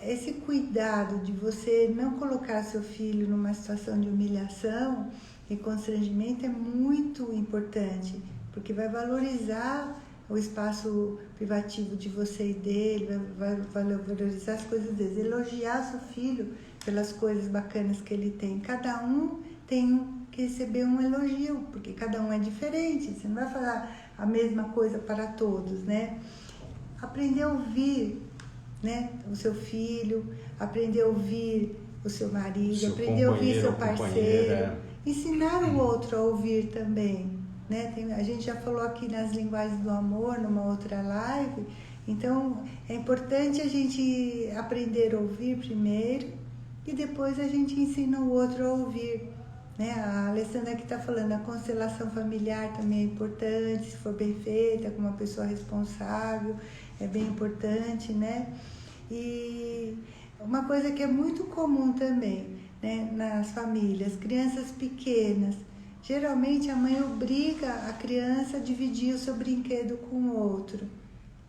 esse cuidado de você não colocar seu filho numa situação de humilhação e constrangimento é muito importante, porque vai valorizar o espaço privativo de você e dele, vai valorizar as coisas dele, elogiar seu filho pelas coisas bacanas que ele tem. Cada um tem que receber um elogio, porque cada um é diferente, você não vai falar a mesma coisa para todos, né? Aprender a ouvir, né, o seu filho, aprender a ouvir o seu marido, aprender a ouvir seu parceiro, ensinar o outro a ouvir também, né? A gente já falou aqui nas linguagens do amor, numa outra live, então é importante a gente aprender a ouvir primeiro e depois a gente ensina o outro a ouvir. Né? A Alessandra aqui está falando, a constelação familiar também é importante, se for bem feita, com uma pessoa responsável, é bem importante, né? E uma coisa que é muito comum também, né, nas famílias, crianças pequenas, geralmente a mãe obriga a criança a dividir o seu brinquedo com o outro.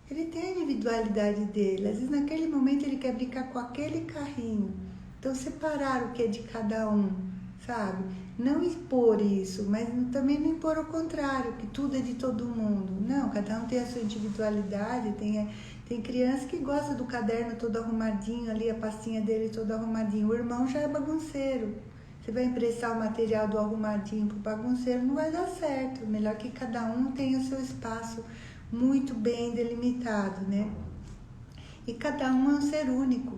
Ele tem a individualidade dele, às vezes naquele momento ele quer brincar com aquele carrinho. Então separar o que é de cada um, sabe? Não impor isso, mas também não impor o contrário, que tudo é de todo mundo. Não, cada um tem a sua individualidade, tem criança que gosta do caderno todo arrumadinho ali, a pastinha dele toda arrumadinho. O irmão já é bagunceiro. Você vai emprestar o material do arrumadinho pro bagunceiro, não vai dar certo. Melhor que cada um tenha o seu espaço muito bem delimitado, né? E cada um é um ser único.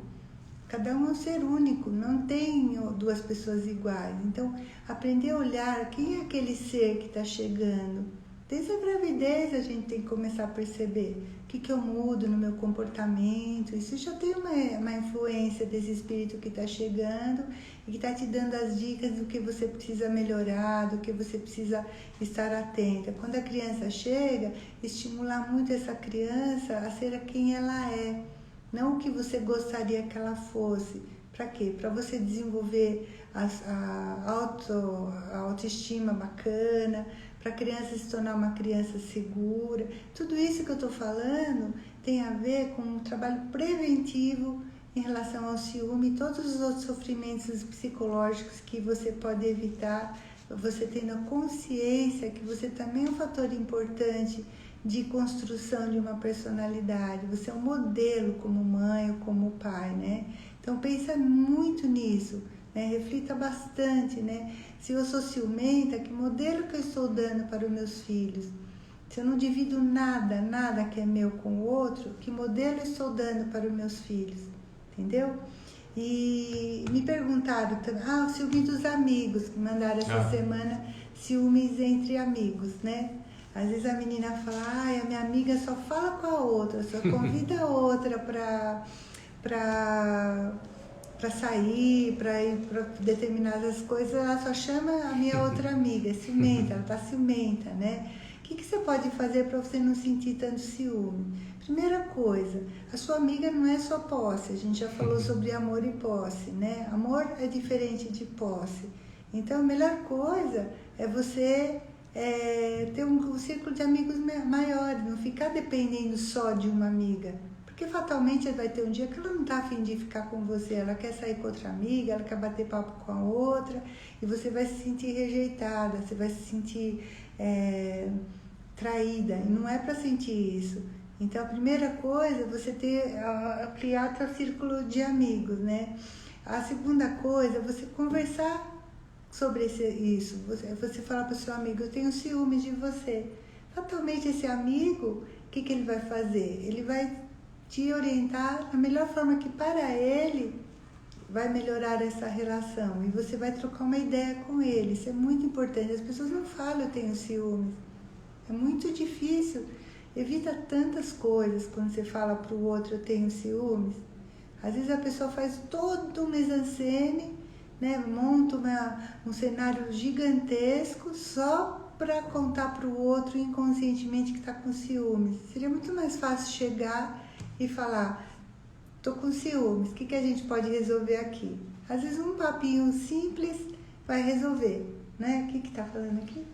Cada um é um ser único, não tem duas pessoas iguais. Então, aprender a olhar quem é aquele ser que está chegando. Desde a gravidez a gente tem que começar a perceber o que eu mudo no meu comportamento. Isso já tem uma influência desse espírito que está chegando e que está te dando as dicas do que você precisa melhorar, do que você precisa estar atenta. Quando a criança chega, estimular muito essa criança a ser quem ela é. Não o que você gostaria que ela fosse. Para quê? Para você desenvolver a autoestima bacana, para a criança se tornar uma criança segura. Tudo isso que eu estou falando tem a ver com um trabalho preventivo em relação ao ciúme, todos os outros sofrimentos psicológicos que você pode evitar, você tendo a consciência que você também é um fator importante de construção de uma personalidade. Você é um modelo como mãe ou como pai, né? Então pensa muito nisso, né? Reflita bastante, né? Se eu sou ciumenta, que modelo que eu estou dando para os meus filhos? Se eu não divido nada que é meu com o outro, que modelo eu estou dando para os meus filhos? Entendeu? E me perguntaram também, o ciúme dos amigos, que mandaram essa semana, ciúmes entre amigos, né? Às vezes a menina fala, a minha amiga só fala com a outra, só convida a outra pra sair, pra ir pra determinadas coisas, ela só chama a minha outra amiga, é ciumenta, ela tá ciumenta, né? O que você pode fazer para você não sentir tanto ciúme? Primeira coisa, a sua amiga não é só posse, a gente já falou sobre amor e posse, né? Amor é diferente de posse. Então a melhor coisa é você ter um círculo de amigos maior, não ficar dependendo só de uma amiga. Porque fatalmente vai ter um dia que ela não está a fim de ficar com você, ela quer sair com outra amiga, ela quer bater papo com a outra, e você vai se sentir rejeitada, você vai se sentir traída, e não é para sentir isso. Então a primeira coisa é você criar seu círculo de amigos, né? A segunda coisa é você conversar sobre isso. Você fala para o seu amigo, eu tenho ciúmes de você. Fatalmente esse amigo, o que ele vai fazer? Ele vai te orientar da melhor forma que para ele vai melhorar essa relação. E você vai trocar uma ideia com ele. Isso é muito importante. As pessoas não falam, eu tenho ciúmes. É muito difícil. Evita tantas coisas quando você fala para o outro, eu tenho ciúmes. Às vezes a pessoa faz todo um mise-en-scène, né? Monta um cenário gigantesco só para contar para o outro inconscientemente que está com ciúmes. Seria muito mais fácil chegar e falar, estou com ciúmes, o que a gente pode resolver aqui? Às vezes um papinho simples vai resolver, né? O que está falando aqui?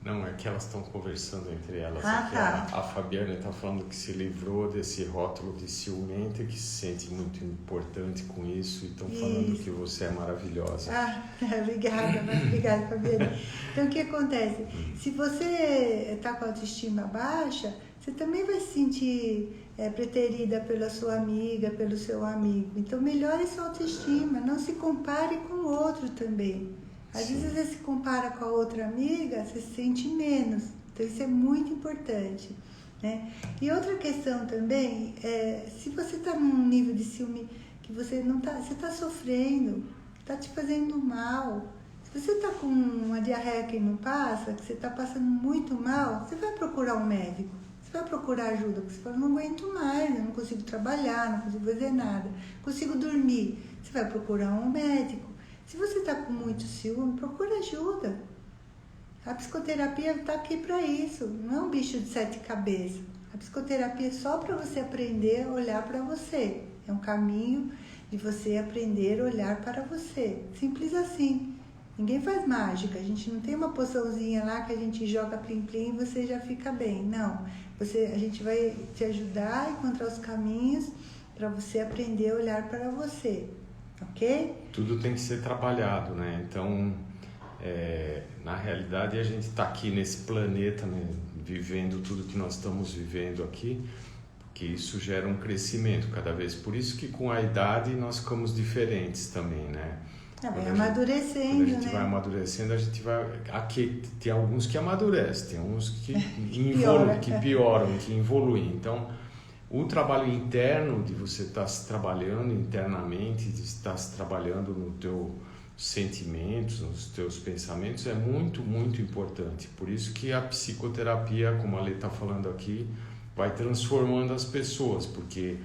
Não, é que elas estão conversando entre elas. Tá. A Fabiana está falando que se livrou desse rótulo de ciumenta, que se sente muito importante com isso, e estão falando que você é maravilhosa. Obrigada, Fabiana. Então, o que acontece? Se você está com a autoestima baixa, você também vai se sentir preterida pela sua amiga, pelo seu amigo. Então, melhore sua autoestima, não se compare com o outro também. Às vezes você se compara com a outra amiga, você se sente menos. Então isso é muito importante, né? E outra questão também, se você está num nível de ciúme que você não está, você está sofrendo, está te fazendo mal. Se você está com uma diarreia que não passa, que você está passando muito mal, você vai procurar um médico. Você vai procurar ajuda, porque você fala, não aguento mais, eu não consigo trabalhar, não consigo fazer nada, não consigo dormir. Você vai procurar um médico. Se você está com muito ciúme, procura ajuda. A psicoterapia está aqui para isso, não é um bicho de 7 cabeças. A psicoterapia é só para você aprender a olhar para você. É um caminho de você aprender a olhar para você. Simples assim. Ninguém faz mágica. A gente não tem uma poçãozinha lá que a gente joga plim-plim e você já fica bem. Não. A gente vai te ajudar a encontrar os caminhos para você aprender a olhar para você. Ok? Tudo tem que ser trabalhado, né? Então, na realidade, a gente está aqui nesse planeta, né? Vivendo tudo que nós estamos vivendo aqui, porque isso gera um crescimento cada vez. Por isso que com a idade nós ficamos diferentes também, né? Vai amadurecendo, quando a gente vai amadurecendo, a gente vai... Aqui tem alguns que amadurecem, tem uns que pioram, que evoluem. Então, o trabalho interno de você estar se trabalhando internamente, de estar se trabalhando nos teus sentimentos, nos teus pensamentos, é muito, muito importante. Por isso que a psicoterapia, como a Lê está falando aqui, vai transformando as pessoas, porque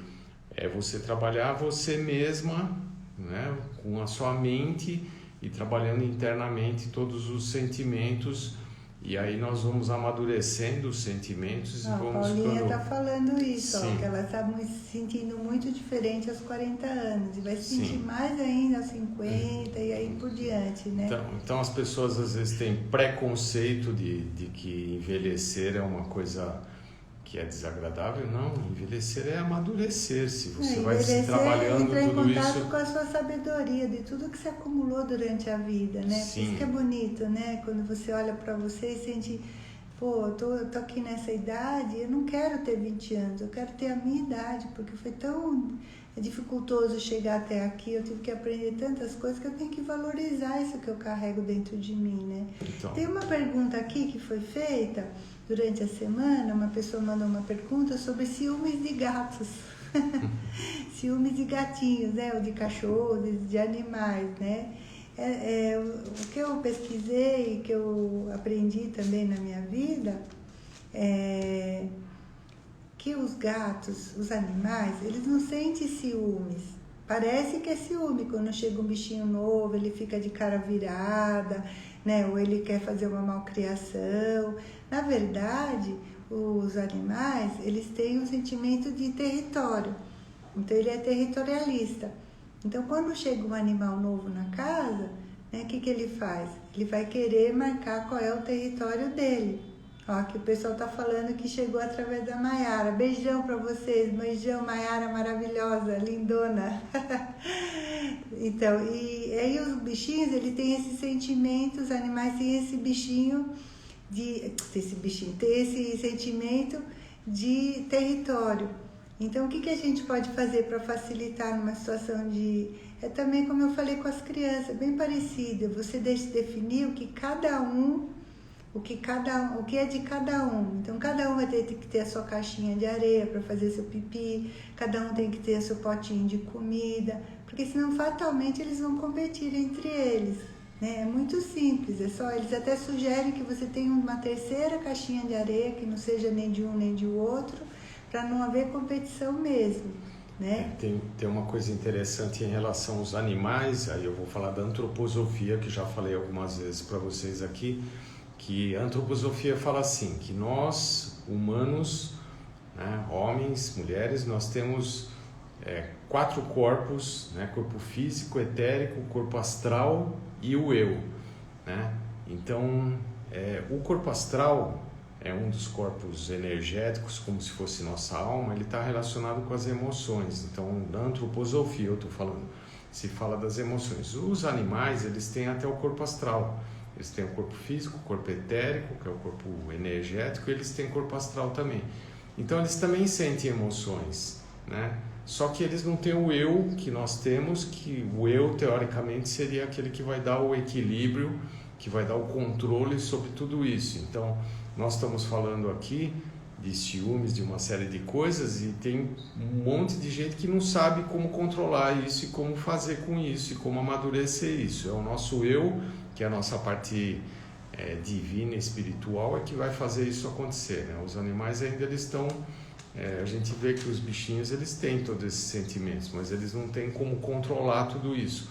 é você trabalhar você mesma, né, com a sua mente e trabalhando internamente todos os sentimentos. E aí nós vamos amadurecendo os sentimentos e vamos... A Paulinha está falando isso, que ela está se sentindo muito diferente aos 40 anos e vai se sentir mais ainda aos 50 e aí por diante, né? Então as pessoas às vezes têm preconceito de que envelhecer é uma coisa que é desagradável. Não, envelhecer é amadurecer. Se você vai se Envelhecer trabalhando entra em tudo contato isso... com a sua sabedoria, de tudo que você acumulou durante a vida, né? Por isso que é bonito, né? Quando você olha para você e sente, pô, tô aqui nessa idade, eu não quero ter 20 anos, eu quero ter a minha idade, porque foi tão dificultoso chegar até aqui, eu tive que aprender tantas coisas que eu tenho que valorizar isso que eu carrego dentro de mim, né? Então. Tem uma pergunta aqui que foi feita durante a semana, uma pessoa mandou uma pergunta sobre ciúmes de gatos. Ciúmes de gatinhos, né? Ou de cachorros, de animais, né? O que eu pesquisei, que eu aprendi também na minha vida, é que os gatos, os animais, eles não sentem ciúmes. Parece que é ciúme quando chega um bichinho novo, ele fica de cara virada, né? Ou ele quer fazer uma malcriação. Na verdade, os animais, eles têm um sentimento de território. Então, ele é territorialista. Então, quando chega um animal novo na casa, né, o que ele faz? Ele vai querer marcar qual é o território dele. Ó, aqui o pessoal tá falando que chegou através da Maiara. Beijão para vocês. Beijão, Maiara, maravilhosa, lindona. Então, e aí os bichinhos, ele tem esse sentimento, os animais têm esse bichinho tem esse sentimento de território. Então, o que a gente pode fazer para facilitar numa situação de... É também, como eu falei com as crianças, bem parecido. Você definir o que é de cada um. Então, cada um vai ter que ter a sua caixinha de areia para fazer seu pipi, cada um tem que ter seu potinho de comida, porque senão fatalmente eles vão competir entre eles, né? É muito simples, é só, eles até sugerem que você tenha uma terceira caixinha de areia, que não seja nem de um nem de outro, para não haver competição mesmo, né? Tem uma coisa interessante em relação aos animais, aí eu vou falar da antroposofia, que já falei algumas vezes para vocês aqui, que a antroposofia fala assim, que nós, humanos, né, homens, mulheres, nós temos 4 corpos, né, corpo físico, etérico, corpo astral e o eu, né? Então, o corpo astral é um dos corpos energéticos, como se fosse nossa alma, ele está relacionado com as emoções. Então, na antroposofia, eu estou falando, se fala das emoções. Os animais, eles têm até o corpo astral. Eles têm o corpo físico, o corpo etérico, que é o corpo energético, e eles têm o corpo astral também. Então, eles também sentem emoções, né? Só que eles não têm o eu que nós temos, que o eu, teoricamente, seria aquele que vai dar o equilíbrio, que vai dar o controle sobre tudo isso. Então, nós estamos falando aqui de ciúmes, de uma série de coisas, e tem um monte de gente que não sabe como controlar isso e como fazer com isso, e como amadurecer isso. É o nosso eu, que é a nossa parte divina, espiritual, é que vai fazer isso acontecer, né? Os animais ainda eles estão... a gente vê que os bichinhos eles têm todos esses sentimentos, mas eles não têm como controlar tudo isso.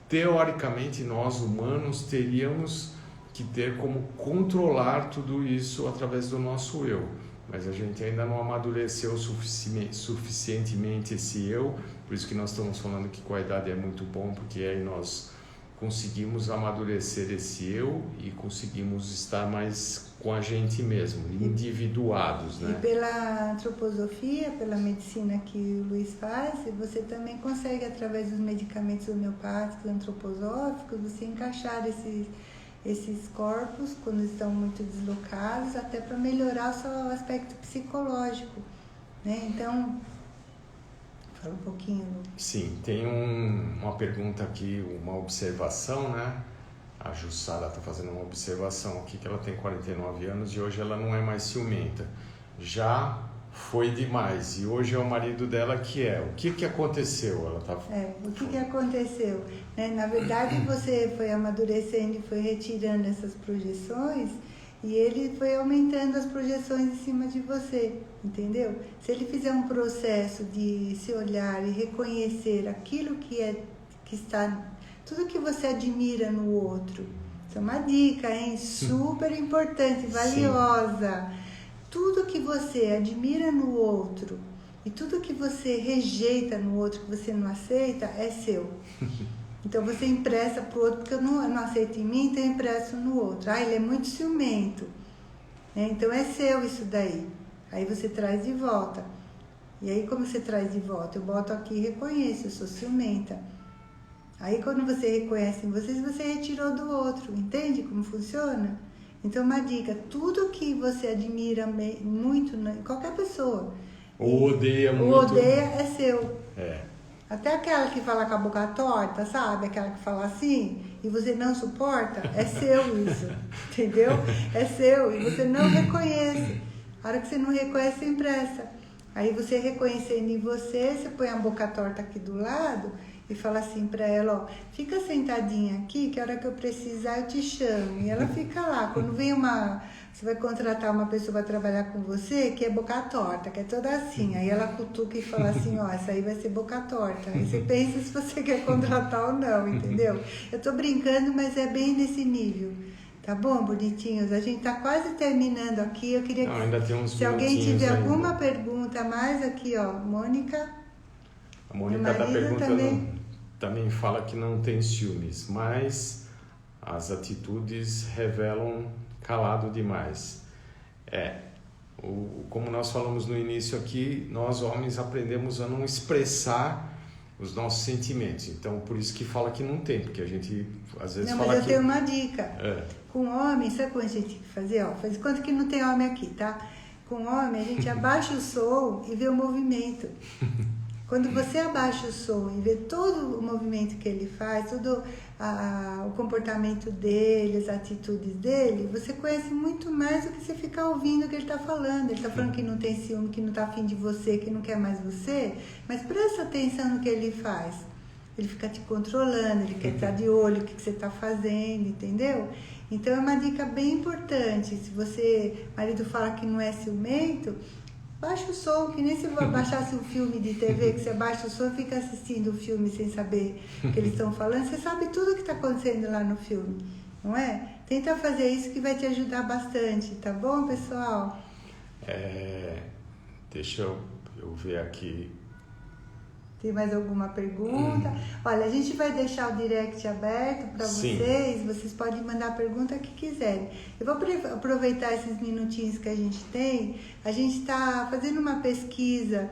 Teoricamente, nós humanos teríamos que ter como controlar tudo isso através do nosso eu, mas a gente ainda não amadureceu suficientemente esse eu, por isso que nós estamos falando que com a idade é muito bom, porque aí nós conseguimos amadurecer esse eu e conseguimos estar mais com a gente mesmo, individuados, né? E pela antroposofia, pela medicina que o Luiz faz, você também consegue, através dos medicamentos homeopáticos, antroposóficos, você encaixar esses corpos quando estão muito deslocados, até para melhorar o seu aspecto psicológico, né? Então, fala um pouquinho. Sim, tem uma pergunta aqui, uma observação, né? A Jussara está fazendo uma observação aqui, que ela tem 49 anos e hoje ela não é mais ciumenta. Já foi demais e hoje é o marido dela que é. O que aconteceu? Ela tá... O que aconteceu? Né? Na verdade, você foi amadurecendo e foi retirando essas projeções e ele foi aumentando as projeções em cima de você, entendeu? Se ele fizer um processo de se olhar e reconhecer aquilo que está... Tudo que você admira no outro. Isso é uma dica, hein? Super importante, valiosa. Sim. Tudo que você admira no outro e tudo que você rejeita no outro, que você não aceita, é seu. Então você empresta para o outro, porque eu não aceito em mim, então eu empresto no outro. Ele é muito ciumento. Então é seu isso daí. Aí você traz de volta. E aí como você traz de volta? Eu boto aqui e reconheço, eu sou ciumenta. Aí quando você reconhece em vocês, você retirou do outro. Entende como funciona? Então uma dica, tudo que você admira muito em qualquer pessoa, ou odeia muito, ou odeia é seu. É. Até aquela que fala com a boca torta, sabe? Aquela que fala assim e você não suporta, é seu isso, entendeu? É seu e você não reconhece. A hora que você não reconhece, você empresta. Aí você reconhecendo em você, você põe a boca torta aqui do lado e fala assim pra ela, ó, fica sentadinha aqui que a hora que eu precisar eu te chamo. E ela fica lá. Quando vem você vai contratar uma pessoa para trabalhar com você que é boca torta, que é toda assim. Aí ela cutuca e fala assim, ó, essa aí vai ser boca torta. Aí você pensa se você quer contratar ou não, entendeu? Eu tô brincando, mas é bem nesse nível. Tá bom, bonitinhos? A gente tá quase terminando aqui. Eu queria que, ainda tem uns se alguém tiver ainda. alguma pergunta mais aqui, ó, Mônica. A Mônica está perguntando, também fala que não tem ciúmes, mas as atitudes revelam calado demais. Como nós falamos no início aqui, nós homens aprendemos a não expressar os nossos sentimentos. Então, por isso que fala que não tem, porque a gente às vezes fala que... Não, mas eu tenho uma dica. Com homem, sabe como a gente tem que fazer? Ó, faz conta que não tem homem aqui, tá? Com homem, a gente abaixa o som e vê o movimento. Quando você abaixa o som e vê todo o movimento que ele faz, todo o comportamento dele, as atitudes dele, você conhece muito mais do que você ficar ouvindo o que ele está falando. Ele está falando que não tem ciúme, que não está afim de você, que não quer mais você, mas presta atenção no que ele faz. Ele fica te controlando, ele quer estar de olho no que você está fazendo, entendeu? Então é uma dica bem importante. Se você, marido, fala que não é ciumento, baixa o som, que nem se baixasse um filme de TV, que você baixa o som e fica assistindo o filme sem saber o que eles estão falando. Você sabe tudo o que está acontecendo lá no filme, não é? Tenta fazer isso que vai te ajudar bastante, tá bom, pessoal? Deixa eu ver aqui. Tem mais alguma pergunta? Olha, a gente vai deixar o direct aberto para vocês podem mandar a pergunta que quiserem. Eu vou aproveitar esses minutinhos que a gente tem. A gente está fazendo uma pesquisa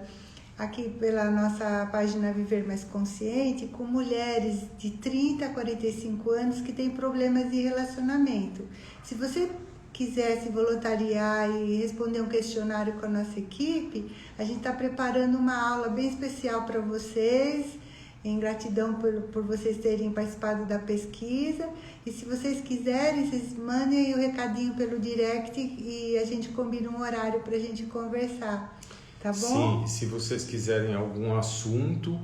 aqui pela nossa página Viver Mais Consciente com mulheres de 30 a 45 anos que têm problemas de relacionamento. Se você quiser se voluntariar e responder um questionário com a nossa equipe, a gente está preparando uma aula bem especial para vocês, em gratidão por vocês terem participado da pesquisa. E se vocês quiserem, vocês mandem o recadinho pelo direct e a gente combina um horário para a gente conversar, tá bom? Sim, se vocês quiserem algum assunto,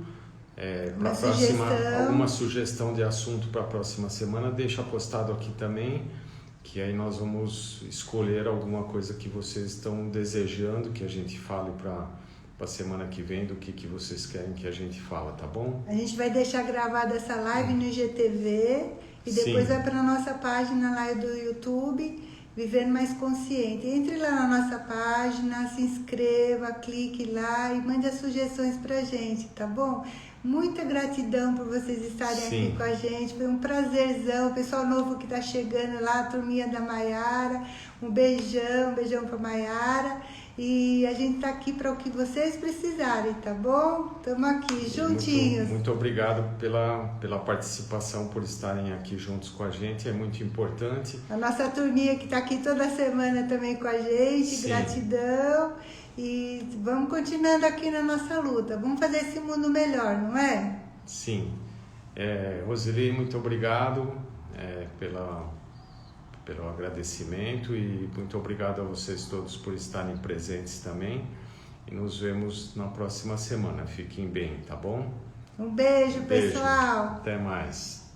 alguma sugestão de assunto para a próxima semana, deixa postado aqui também, que aí nós vamos escolher alguma coisa que vocês estão desejando que a gente fale para a semana que vem, do que vocês querem que a gente fale, tá bom? A gente vai deixar gravada essa live no IGTV e depois vai para a nossa página lá do YouTube, Viver Mais Consciente. Entre lá na nossa página, se inscreva, clique lá e mande as sugestões pra gente, tá bom? Muita gratidão por vocês estarem aqui com a gente. Foi um prazerzão. O pessoal novo que tá chegando lá, a turminha da Maiara. Um beijão pra Maiara. E a gente tá aqui para o que vocês precisarem, tá bom? Estamos aqui juntinhos. Muito obrigado pela participação, por estarem aqui juntos com a gente. É muito importante. A nossa turminha que tá aqui toda semana também com a gente. Gratidão. E vamos continuando aqui na nossa luta. Vamos fazer esse mundo melhor, não é? Sim. Roseli, muito obrigado pelo agradecimento e muito obrigado a vocês todos por estarem presentes também. E nos vemos na próxima semana. Fiquem bem, tá bom? Um beijo, pessoal. Até mais.